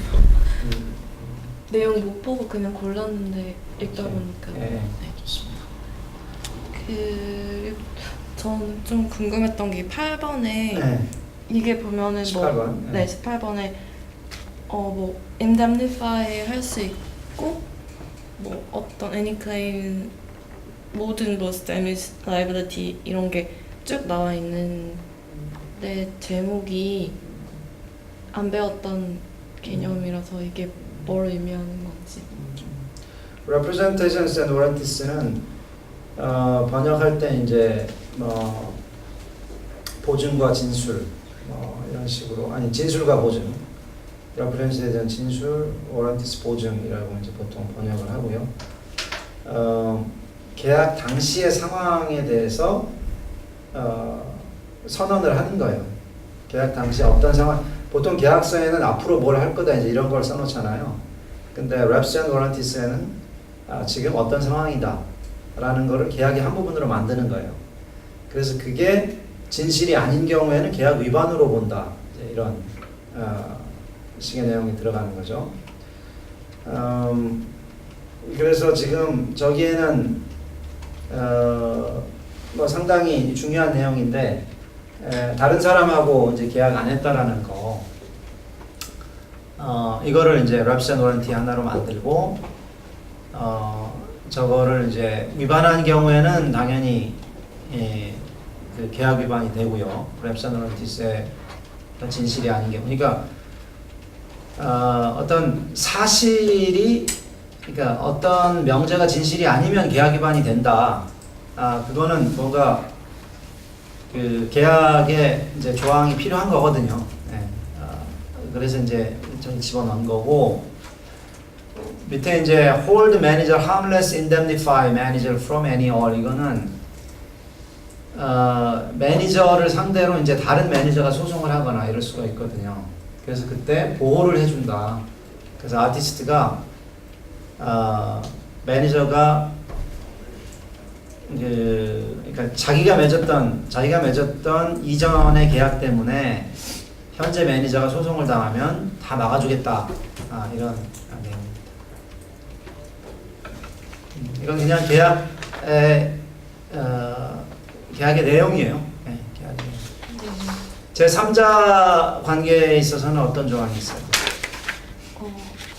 내용 못 보고 그냥 골랐는데 읽다 보니까 네, 좋습니다. 그 저는 좀 궁금했던 게 8번에 네. 이게 보면은 18번. 네 18번에 뭐 indemnify 할 수 있고 뭐 어떤 any claim 모든 loss damage liability 이런 게 쭉 나와 있는데 제목이 안 배웠던 개념이라서 이게 뭘 의미하는 건지. Representations and warranties는 번역할 때 이제 뭐 보증과 진술 뭐 이런 식으로 아니 진술과 보증, representation에 대한 진술, warranties 보증이라고 이제 보통 번역을 하고요. 계약 당시의 상황에 대해서 선언을 하는 거예요. 계약 당시 어떤 상황, 보통 계약서에는 앞으로 뭘 할 거다 이제 이런 걸 써놓잖아요. 근데 Reps and Warranties에는 지금 어떤 상황이다 라는 거를 계약의 한 부분으로 만드는 거예요. 그래서 그게 진실이 아닌 경우에는 계약 위반으로 본다. 이제 이런 식의 내용이 들어가는 거죠. 그래서 지금 저기에는 뭐 상당히 중요한 내용인데 다른 사람하고 이제 계약 안 했다라는 거 이거를 이제 Reps and Warranty 하나로 만들고 저거를 이제 위반한 경우에는 당연히 그 계약 위반이 되고요. Reps and Warranties의 진실이 아닌 경우 그러니까 어떤 사실이 그러니까 어떤 명제가 진실이 아니면 계약 위반이 된다. 그거는 뭔가 그 계약에 이제 조항이 필요한 거거든요. 네. 그래서 이제 좀 집어넣은 거고 밑에 이제 hold manager harmless indemnify manager from any all 이거는 매니저를 상대로 이제 다른 매니저가 소송을 하거나 이럴 수가 있거든요. 그래서 그때 보호를 해준다. 그래서 아티스트가 매니저가 그러니까 자기가 맺었던 이전의 계약 때문에 현재 매니저가 소송을 당하면 다 막아주겠다. 이런 내용입니다. 이건 그냥 계약의 내용이에요. 네, 계약의 내용. 제 3자 관계에 있어서는 어떤 조항이 있어요?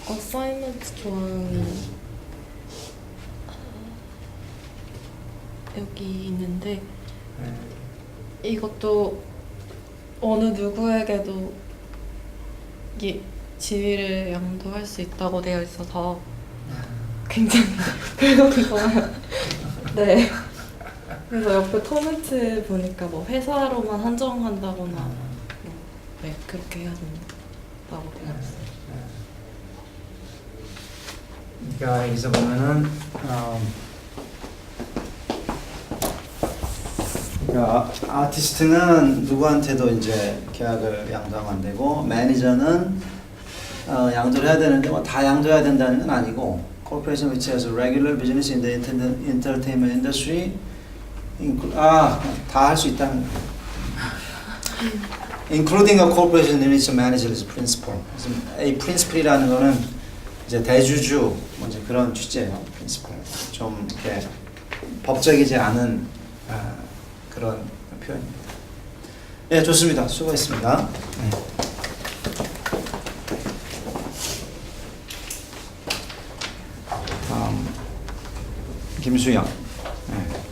assignment 조항이 여기 있는데 이것도 어느 누구에게도 지위를 양도할 수 있다고 되어 있어서 굉장히 긁어요. 네. 그래서 옆에 코멘트 보니까 뭐 회사로만 한정한다거나 네 그렇게 해야 된다고 되어 있어요. 그러니까 여기서 보면은 그러니까 아티스트는 누구한테도 이제 계약을 양도하면 안 되고 매니저는 양도를 해야 되는데 뭐 다 양도해야 된다는 건 아니고 corporation which has a regular business in the entertainment industry 다 할 수 있다는 거예요. including a corporation in which a manager is a principal. 그래서 이 principal이라는 거는 이제 대주주 뭐 이제 그런 취지예요. principal. 좀 이렇게 법적이지 않은 그런 표현입니다. 네, 좋습니다. 수고했습니다. 네. 다음 김수영. 네.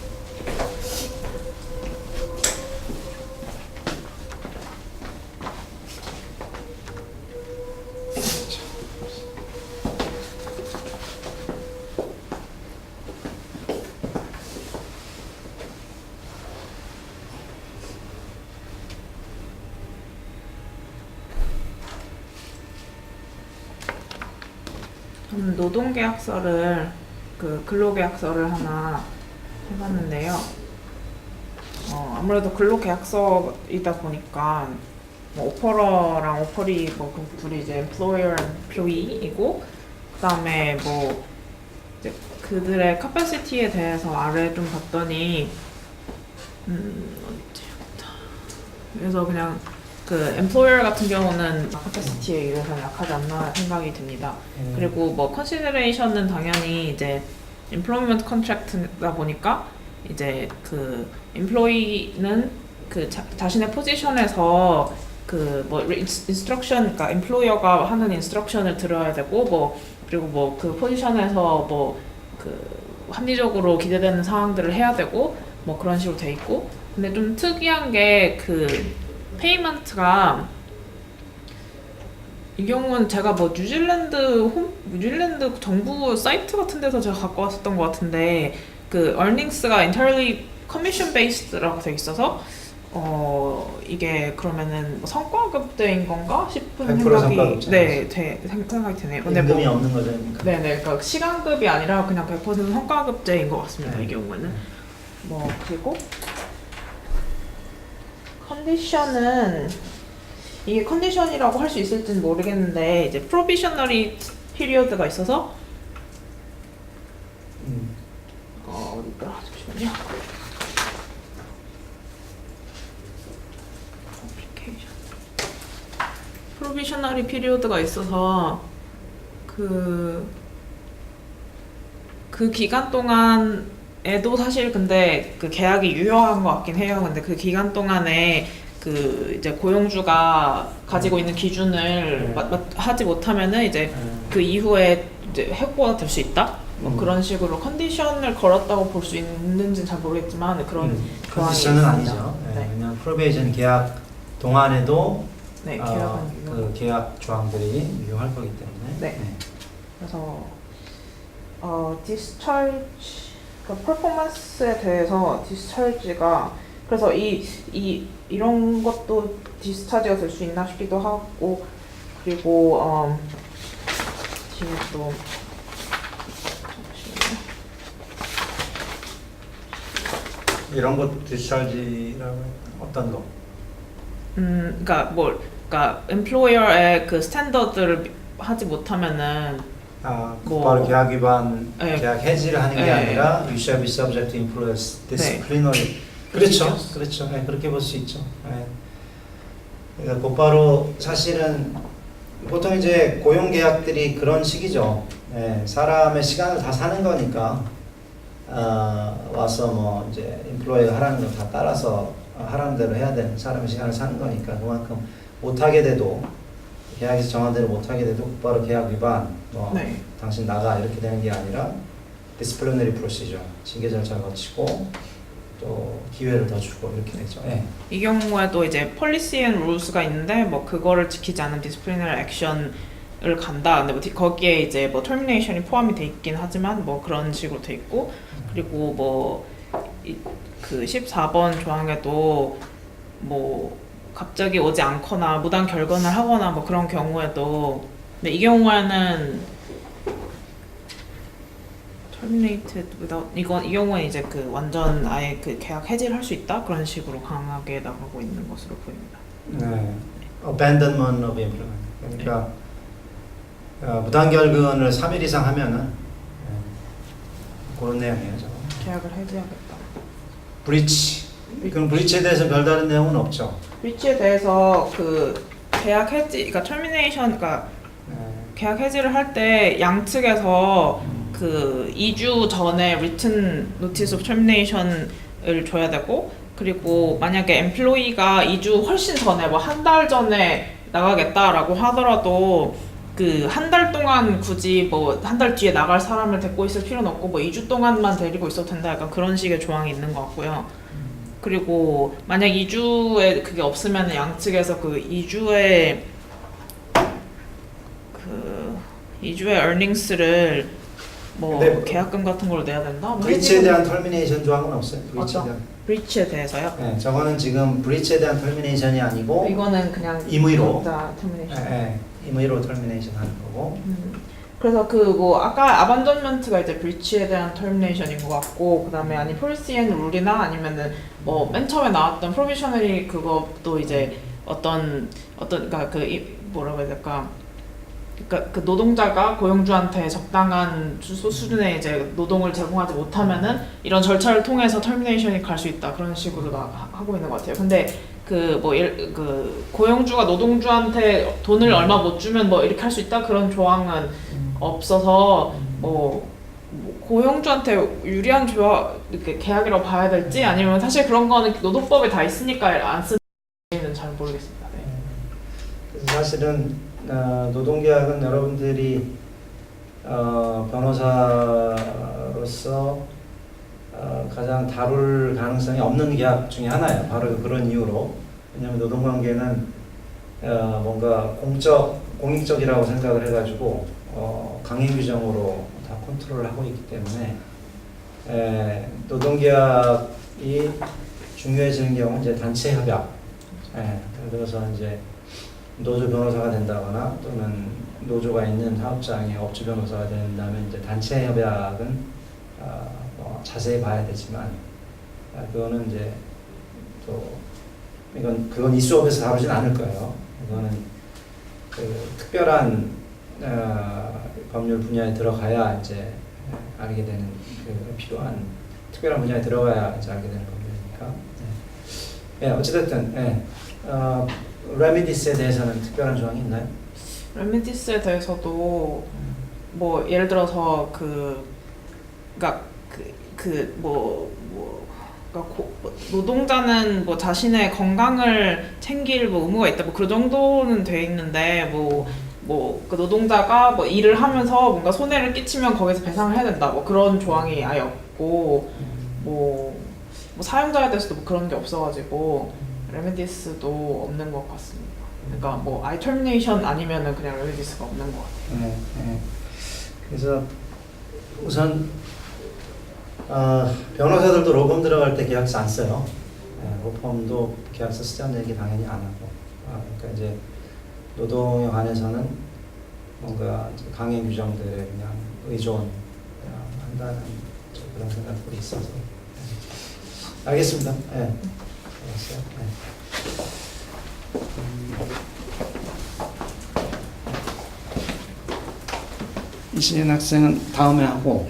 저는 노동계약서를 근로계약서를 하나 해봤는데요. 아무래도 근로계약서이다 보니까 뭐 오퍼러랑 오퍼리 뭐 그 둘이 이제 employer, employee이고 그다음에 뭐 이제 그들의 capacity에 대해서 아래 좀 봤더니 그래서 그냥 그 employer 같은 경우는 capacity에 의해서 약하지 않나 생각이 듭니다. 그리고 뭐 consideration은 당연히 이제 employment contract다 보니까 이제 그 employee는 그 자신의 포지션에서 그 뭐 instruction, 그러니까 employer가 하는 instruction을 들어야 되고 뭐 그리고 뭐 그 포지션에서 뭐 그 합리적으로 기대되는 사항들을 해야 되고 뭐 그런 식으로 돼 있고 근데 좀 특이한 게 그 페이먼트가 이 경우는 제가 뭐 뉴질랜드 정부 사이트 같은 데서 제가 갖고 왔었던 것 같은데 그 earnings가 entirely commission based라고 돼 있어서 이게 그러면은 뭐 성과급제인 건가 싶은 100% 생각이 성과급제. 생각이 드네요. 근데 임금이 뭐 없는 거죠. 그러니까. 네네 그러니까 시간급이 아니라 그냥 100% 성과급제인 것 같습니다. 네. 이 경우에는 뭐 그리고 컨디션은 이게 컨디션이라고 할 수 있을지는 모르겠는데 이제 프로비셔너리 피리어드가 있어서 어디더라 잠시만요. 프로비셔너리 피리어드가 있어서 그 기간 동안에도 사실 근데 그 계약이 유효한 것 같긴 해요. 근데 그 기간 동안에 그 이제 고용주가 가지고 있는 기준을 하지 못하면은 이제 그 이후에 이제 해고가 될 수 있다. 뭐 그런 식으로 컨디션을 걸었다고 볼 수 있는지는 잘 모르겠지만 그런 컨디션은 아니죠. 네. 네. 그냥 프로베이션 계약 동안에도 네, 계약은 그 계약 조항들이 유효할 거기 때문에. 네. 그래서 디스차지 그 퍼포먼스에 대해서 디스차지가 그래서 이런 것도 디스차지가 될 수 있나 싶기도 하고 그리고 뒤에 또 이런 것 디스차지라고 어떤 거? 그러니까 employer의 그 스탠더드를 하지 못하면은 곧바로 계약 위반, 네. 계약 해지를 하는 게 네. 아니라 you shall be subject to employer's disciplinary. 그렇죠, 그렇죠. 그렇죠. 네, 그렇게 볼 수 있죠. 네. 그러니까 곧바로 사실은 보통 이제 고용 계약들이 그런 식이죠. 네, 사람의 시간을 다 사는 거니까 와서 뭐 이제 employer 하라는 거 다 따라서 하라는 대로 해야 되는 사람의 시간을 사는 거니까 그만큼 못하게 돼도 계약에서 정한 대로 못하게 돼도 곧바로 계약 위반, 뭐 네. 당신 나가 이렇게 되는 게 아니라 disciplinary procedure, 징계 절차를 거치고 또 기회를 더 주고 이렇게 되죠. 예. 이 경우에도 이제 policy and rules가 있는데 뭐 그거를 지키지 않은 disciplinary action을 간다. 근데 뭐 거기에 이제 뭐 termination이 포함이 돼 있긴 하지만 뭐 그런 식으로 돼 있고 그리고 뭐 그 14번 조항에도 뭐 갑자기 오지 않거나 무단 결근을 하거나 뭐 그런 경우에도 근데 이 경우에는 terminated without 이 경우는 이제 그 완전 아예 그 계약 해지를 할 수 있다 그런 식으로 강하게 나가고 있는 것으로 보입니다. 네. Abandonment of employment. 그러니까 무단 결근을 3일 이상 하면은 그런 내용이에요. 저거. 계약을 해지하겠다. 브리치. 그럼 브리치에 대해서 별다른 내용은 없죠. 브리치에 대해서 그 계약 해지, 그러니까 termination, 그러니까 네. 계약 해지를 할 때 양측에서 그 2주 전에 written notice of termination을 줘야 되고 그리고 만약에 employee가 2주 훨씬 전에 뭐 한 달 전에 나가겠다라고 하더라도 그 한 달 동안 굳이 뭐 한 달 뒤에 나갈 사람을 데리고 있을 필요는 없고 뭐 2주 동안만 데리고 있어도 된다 약간 그런 식의 조항이 있는 것 같고요. 그리고 만약 2주에 그게 없으면 양측에서 그 2주의 earnings를 뭐 근데 계약금 같은 걸로 내야 된다? 뭐 브리치에 대한 termination 조항은 없어요. 브리치에 어떤? 대한. 브리치에 대해서요? 네, 저거는 지금 브리치에 대한 termination이 아니고 이거는 그냥 임의로. termination. 임의로 termination 하는 거고. 그래서 그 뭐 아까 아반돈먼트가 이제 브리치에 대한 termination인 것 같고 그다음에 아니 policy and rule이나 아니면은 뭐 맨 처음에 나왔던 provisionally 그것도 이제 어떤 그러니까 뭐라고 해야 될까? 그러니까 그 노동자가 고용주한테 적당한 수준의 이제 노동을 제공하지 못하면은 이런 절차를 통해서 termination이 갈 수 있다 그런 식으로 하고 있는 것 같아요. 근데 그 고용주가 노동주한테 돈을 얼마 못 주면 뭐 이렇게 할 수 있다 그런 조항은 없어서 뭐 고용주한테 유리한 이렇게 계약이라고 봐야 될지 아니면 사실 그런 거는 노동법에 다 있으니까 안 쓰는지는 잘 모르겠습니다. 네. 그래서 사실은 노동계약은 여러분들이 변호사로서 가장 다룰 가능성이 없는 계약 중에 하나예요. 바로 그런 이유로. 왜냐하면 노동관계는 뭔가 공익적이라고 생각을 해가지고 강행 규정으로 다 컨트롤을 하고 있기 때문에 노동계약이 중요해지는 경우는 이제 단체 협약. 예를 들어서 이제 노조 변호사가 된다거나 또는 노조가 있는 사업장의 업주 변호사가 된다면 이제 단체 협약은 뭐 자세히 봐야 되지만 그거는 이제 또 그건 이 수업에서 다루진 않을 거예요. 이거는 그 특별한 법률 분야에 들어가야 이제 알게 되는 그 필요한 특별한 분야에 들어가야 이제 알게 되는 법률이니까. 어찌됐든 레미디스에 대해서는 특별한 조항이 있나요? 레미디스에 대해서도 뭐 예를 들어서 그러니까 노동자는 뭐 자신의 건강을 챙길 뭐 의무가 있다 뭐 그 정도는 돼 있는데 그 노동자가 뭐 일을 하면서 뭔가 손해를 끼치면 거기서 배상을 해야 된다 뭐 그런 조항이 아예 없고 뭐 사용자에 대해서도 뭐 그런 게 없어가지고 레미디스도 없는 것 같습니다. 그러니까 뭐 아예 termination 아니면은 그냥 레미디스가 없는 것 같아요. 그래서 우선 변호사들도 로펌 들어갈 때 계약서 안 써요. 로펌도 계약서 쓰자는 얘기 당연히 안 하고. 그러니까 이제 노동에 관해서는 뭔가 강행 규정들에 그냥 의존한다는 그런 생각들이 있어서. 알겠습니다. 알겠어요. 이시연 학생은 다음에 하고,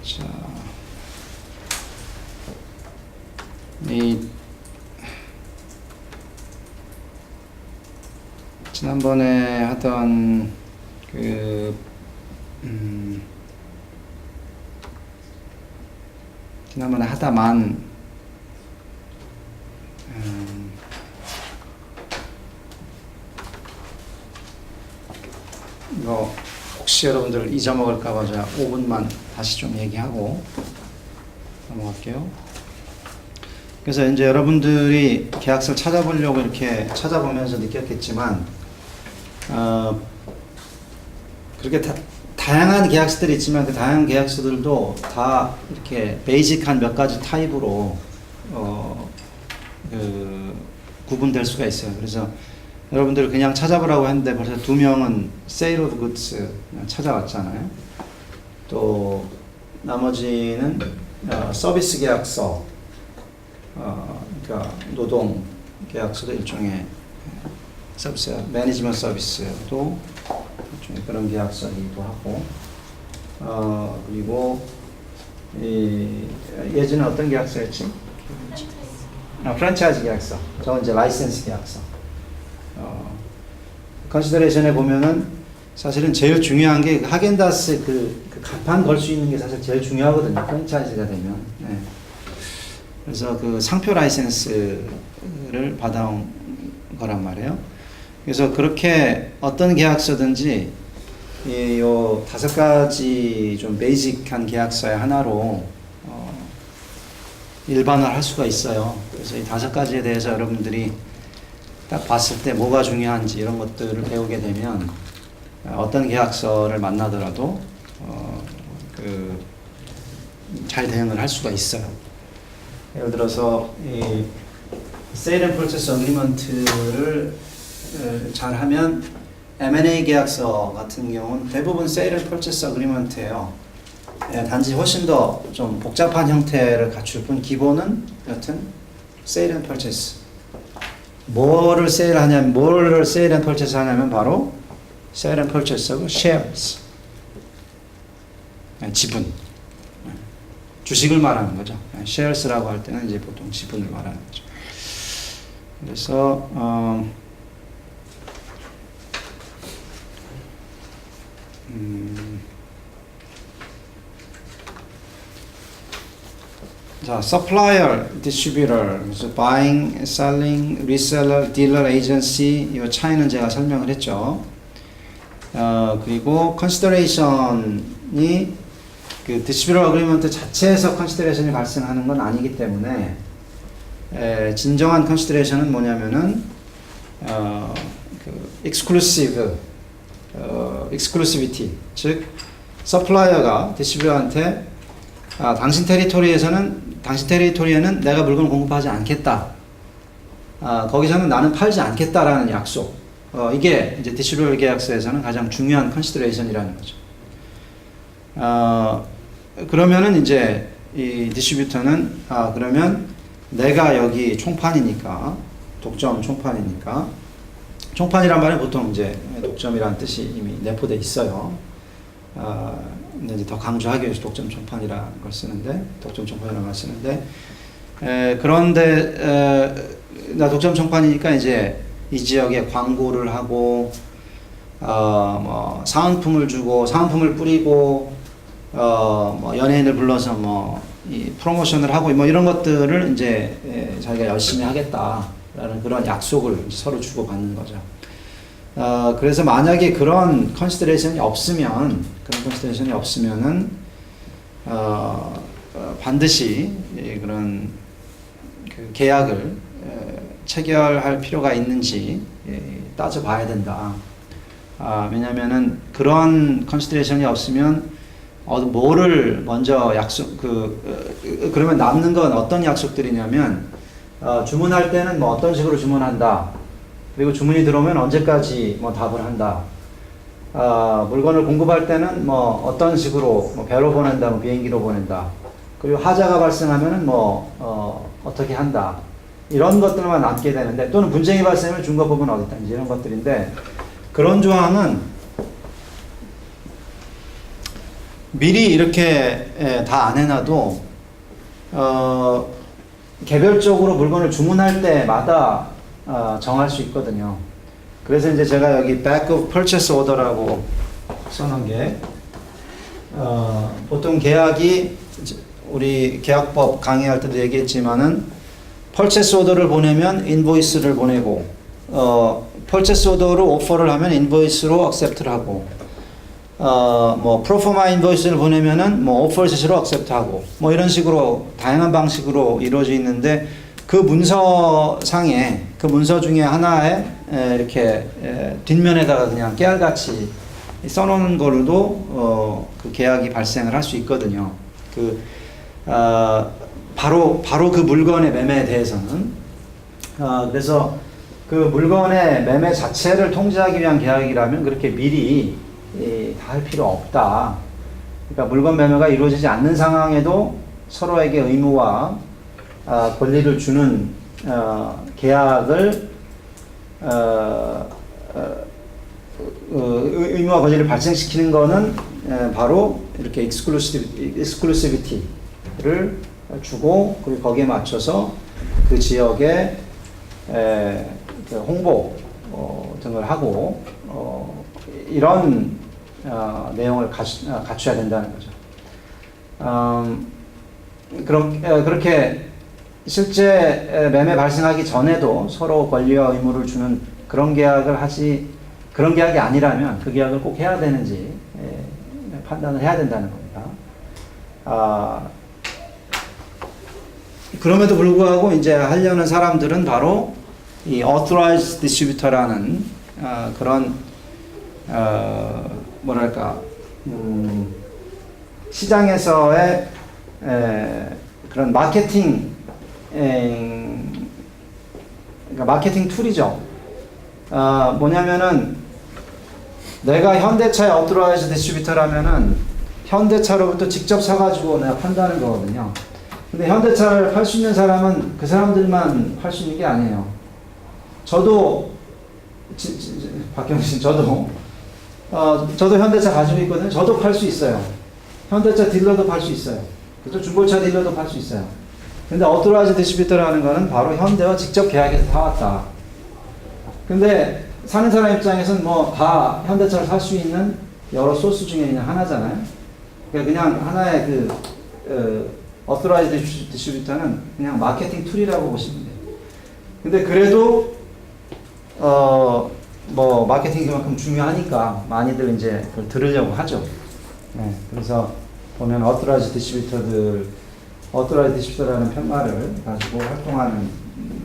보자. 지난번에 하던 지난번에 하다만 이거 혹시 여러분들 잊어먹을까봐 제가 5분만 다시 좀 얘기하고 넘어갈게요. 그래서 이제 여러분들이 계약서를 찾아보려고 이렇게 찾아보면서 느꼈겠지만, 그렇게 다양한 계약서들이 있지만 그 다양한 계약서들도 다 이렇게 베이직한 몇 가지 타입으로 구분될 수가 있어요. 그래서 여러분들 그냥 찾아보라고 했는데 벌써 2명은 Sale of Goods 찾아왔잖아요. 또 나머지는 서비스 계약서, 그러니까 노동 계약서도 일종의 서비스, 매니지먼트 서비스도 일종의 그런 계약서이기도 하고, 그리고 예전에 어떤 계약서였지? 프랜차이즈 계약서. 저 이제 라이센스 계약서. 컨시더레이션에 보면은 사실은 제일 중요한 게 하겐다스 그 간판 걸 수 있는 게 사실 제일 중요하거든요. 프랜차이즈가 되면. 네. 그래서 그 상표 라이센스를 받아온 거란 말이에요. 그래서 그렇게 어떤 계약서든지 요 5가지 좀 베이직한 계약서의 하나로 일반화할 수가 있어요. 그래서 이 5가지에 대해서 여러분들이 딱 봤을 때 뭐가 중요한지 이런 것들을 배우게 되면 어떤 계약서를 만나더라도 잘 대응을 할 수가 있어요. 예를 들어서 이 Sale and Purchase Agreement를 잘하면 M&A 계약서 같은 경우는 대부분 Sale and Purchase Agreement예요. 단지 훨씬 더 좀 복잡한 형태를 갖출 뿐 기본은 여튼 Sale and Purchase. 뭐를 세일하냐면 뭐를 Sale and Purchase 하냐면 바로 Sale and Purchase of shares. 지분. 주식을 말하는 거죠. shares라고 할 때는 이제 보통 지분을 말하는 거죠. 그래서 자, supplier, distributor, 그래서 buying, selling, reseller, dealer, agency 이 차이는 제가 설명을 했죠. 그리고 consideration이 그 distributor agreement 자체에서 consideration이 발생하는 건 아니기 때문에 진정한 consideration은 뭐냐면은 그 exclusivity, 즉 supplier가 distributor한테 당신 테리토리에는 내가 물건을 공급하지 않겠다. 거기서는 나는 팔지 않겠다라는 약속. 이게 이제 디스트리뷰터 계약서에서는 가장 중요한 컨시더레이션이라는 거죠. 그러면은 이제 이 디스트리뷰터는 그러면 내가 여기 총판이니까 독점 총판이니까 총판이란 말은 보통 이제 독점이라는 뜻이 이미 내포돼 있어요. 근데 이제 더 강조하기 위해서 독점 총판이라는 걸 쓰는데 독점 총판이라는 걸 쓰는데 그런데 나 독점 총판이니까 이제 이 지역에 광고를 하고 뭐 사은품을 주고 사은품을 뿌리고 뭐 연예인을 불러서 뭐 이 프로모션을 하고 뭐 이런 것들을 이제 자기가 열심히 하겠다라는 그런 약속을 서로 주고 받는 거죠. 그래서 만약에 그런 컨시더레이션이 없으면은 반드시 그런 그 계약을 체결할 필요가 있는지 따져봐야 된다. 왜냐면은 그런 컨시더레이션이 없으면 뭐를 먼저 그러면 남는 건 어떤 약속들이냐면 주문할 때는 뭐 어떤 식으로 주문한다. 그리고 주문이 들어오면 언제까지 뭐 답을 한다. 물건을 공급할 때는 뭐 어떤 식으로 뭐 배로 보낸다, 뭐 비행기로 보낸다. 그리고 하자가 발생하면은 뭐 어떻게 한다. 이런 것들만 남게 되는데 또는 분쟁이 발생하면 중과법은 어디다 이런 것들인데 그런 조항은 미리 이렇게 다 안 해놔도 개별적으로 물건을 주문할 때마다 정할 수 있거든요. 그래서 이제 제가 여기 back of purchase order라고 써놓은 게 보통 계약이 우리 계약법 강의할 때도 얘기했지만은 purchase order를 보내면 invoice를 보내고 purchase order로 오퍼를 하면 invoice로 accept를 하고 뭐 프로포마 인보이스를 보내면은 뭐 오퍼 제시로 액셉트하고 뭐 이런 식으로 다양한 방식으로 이루어져 있는데 그 문서상에 그 문서 중에 하나에 이렇게 뒷면에다가 그냥 깨알같이 써놓는 걸로도 그 계약이 발생을 할 수 있거든요. 바로 그 물건의 매매에 대해서는 그래서 그 물건의 매매 자체를 통제하기 위한 계약이라면 그렇게 미리 다 할 필요 없다. 그러니까 물건 매매가 이루어지지 않는 상황에도 서로에게 의무와 권리를 주는 계약을 의무와 권리를 발생시키는 거는 바로 이렇게 익스클루시비티를 주고 그리고 거기에 맞춰서 그 지역에 홍보 등을 하고 이런 내용을 갖춰야 된다는 거죠. 그렇게 실제 매매 발생하기 전에도 서로 권리와 의무를 주는 그런 계약이 아니라면 그 계약을 꼭 해야 되는지 판단을 해야 된다는 겁니다. 그럼에도 불구하고 이제 하려는 사람들은 바로 이 authorized distributor라는 그런 뭐랄까 시장에서의 그런 마케팅 그러니까 마케팅 툴이죠. 뭐냐면은 내가 현대차의 authorized distributor라면은 현대차로부터 직접 사가지고 내가 판다는 거거든요. 근데 현대차를 팔 수 있는 사람은 그 사람들만 팔 수 있는 게 아니에요. 저도 박경신 저도 현대차 가지고 있거든요. 저도 팔 수 있어요. 현대차 딜러도 팔 수 있어요. 그래서 중고차 딜러도 팔 수 있어요. 근데 어토라이즈 디스트리뷰터라는 거는 바로 현대와 직접 계약해서 사왔다. 근데 사는 사람 입장에서는 뭐 다 현대차를 살 수 있는 여러 소스 중에 그냥 하나잖아요. 그냥 하나의 어토라이즈 디스트리뷰터는 그냥 마케팅 툴이라고 보시면 돼요. 근데 그래도 뭐 마케팅이 그만큼 중요하니까 많이들 이제 그걸 들으려고 하죠. 네, 그래서 보면 어토라이즈 디스트리뷰터라는 편말을 가지고 활동하는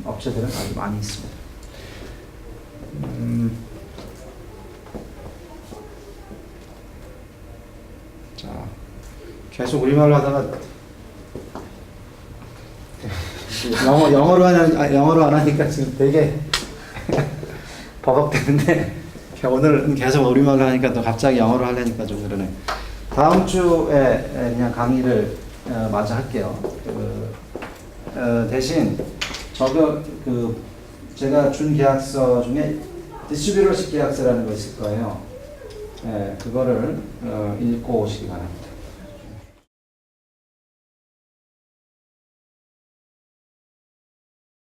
업체들은 아주 많이 있습니다. 자, 계속 우리말로 하다가 영어로 안 하니까 지금 되게 버벅대는데 오늘은 계속 우리말로 하니까 또 갑자기 영어로 하려니까 좀 그러네. 다음 주에 그냥 강의를 마저 할게요. 대신 제가 준 계약서 중에 디스트리뷰터식 계약서라는 거 있을 거예요. 그거를 읽고 오시기 바랍니다.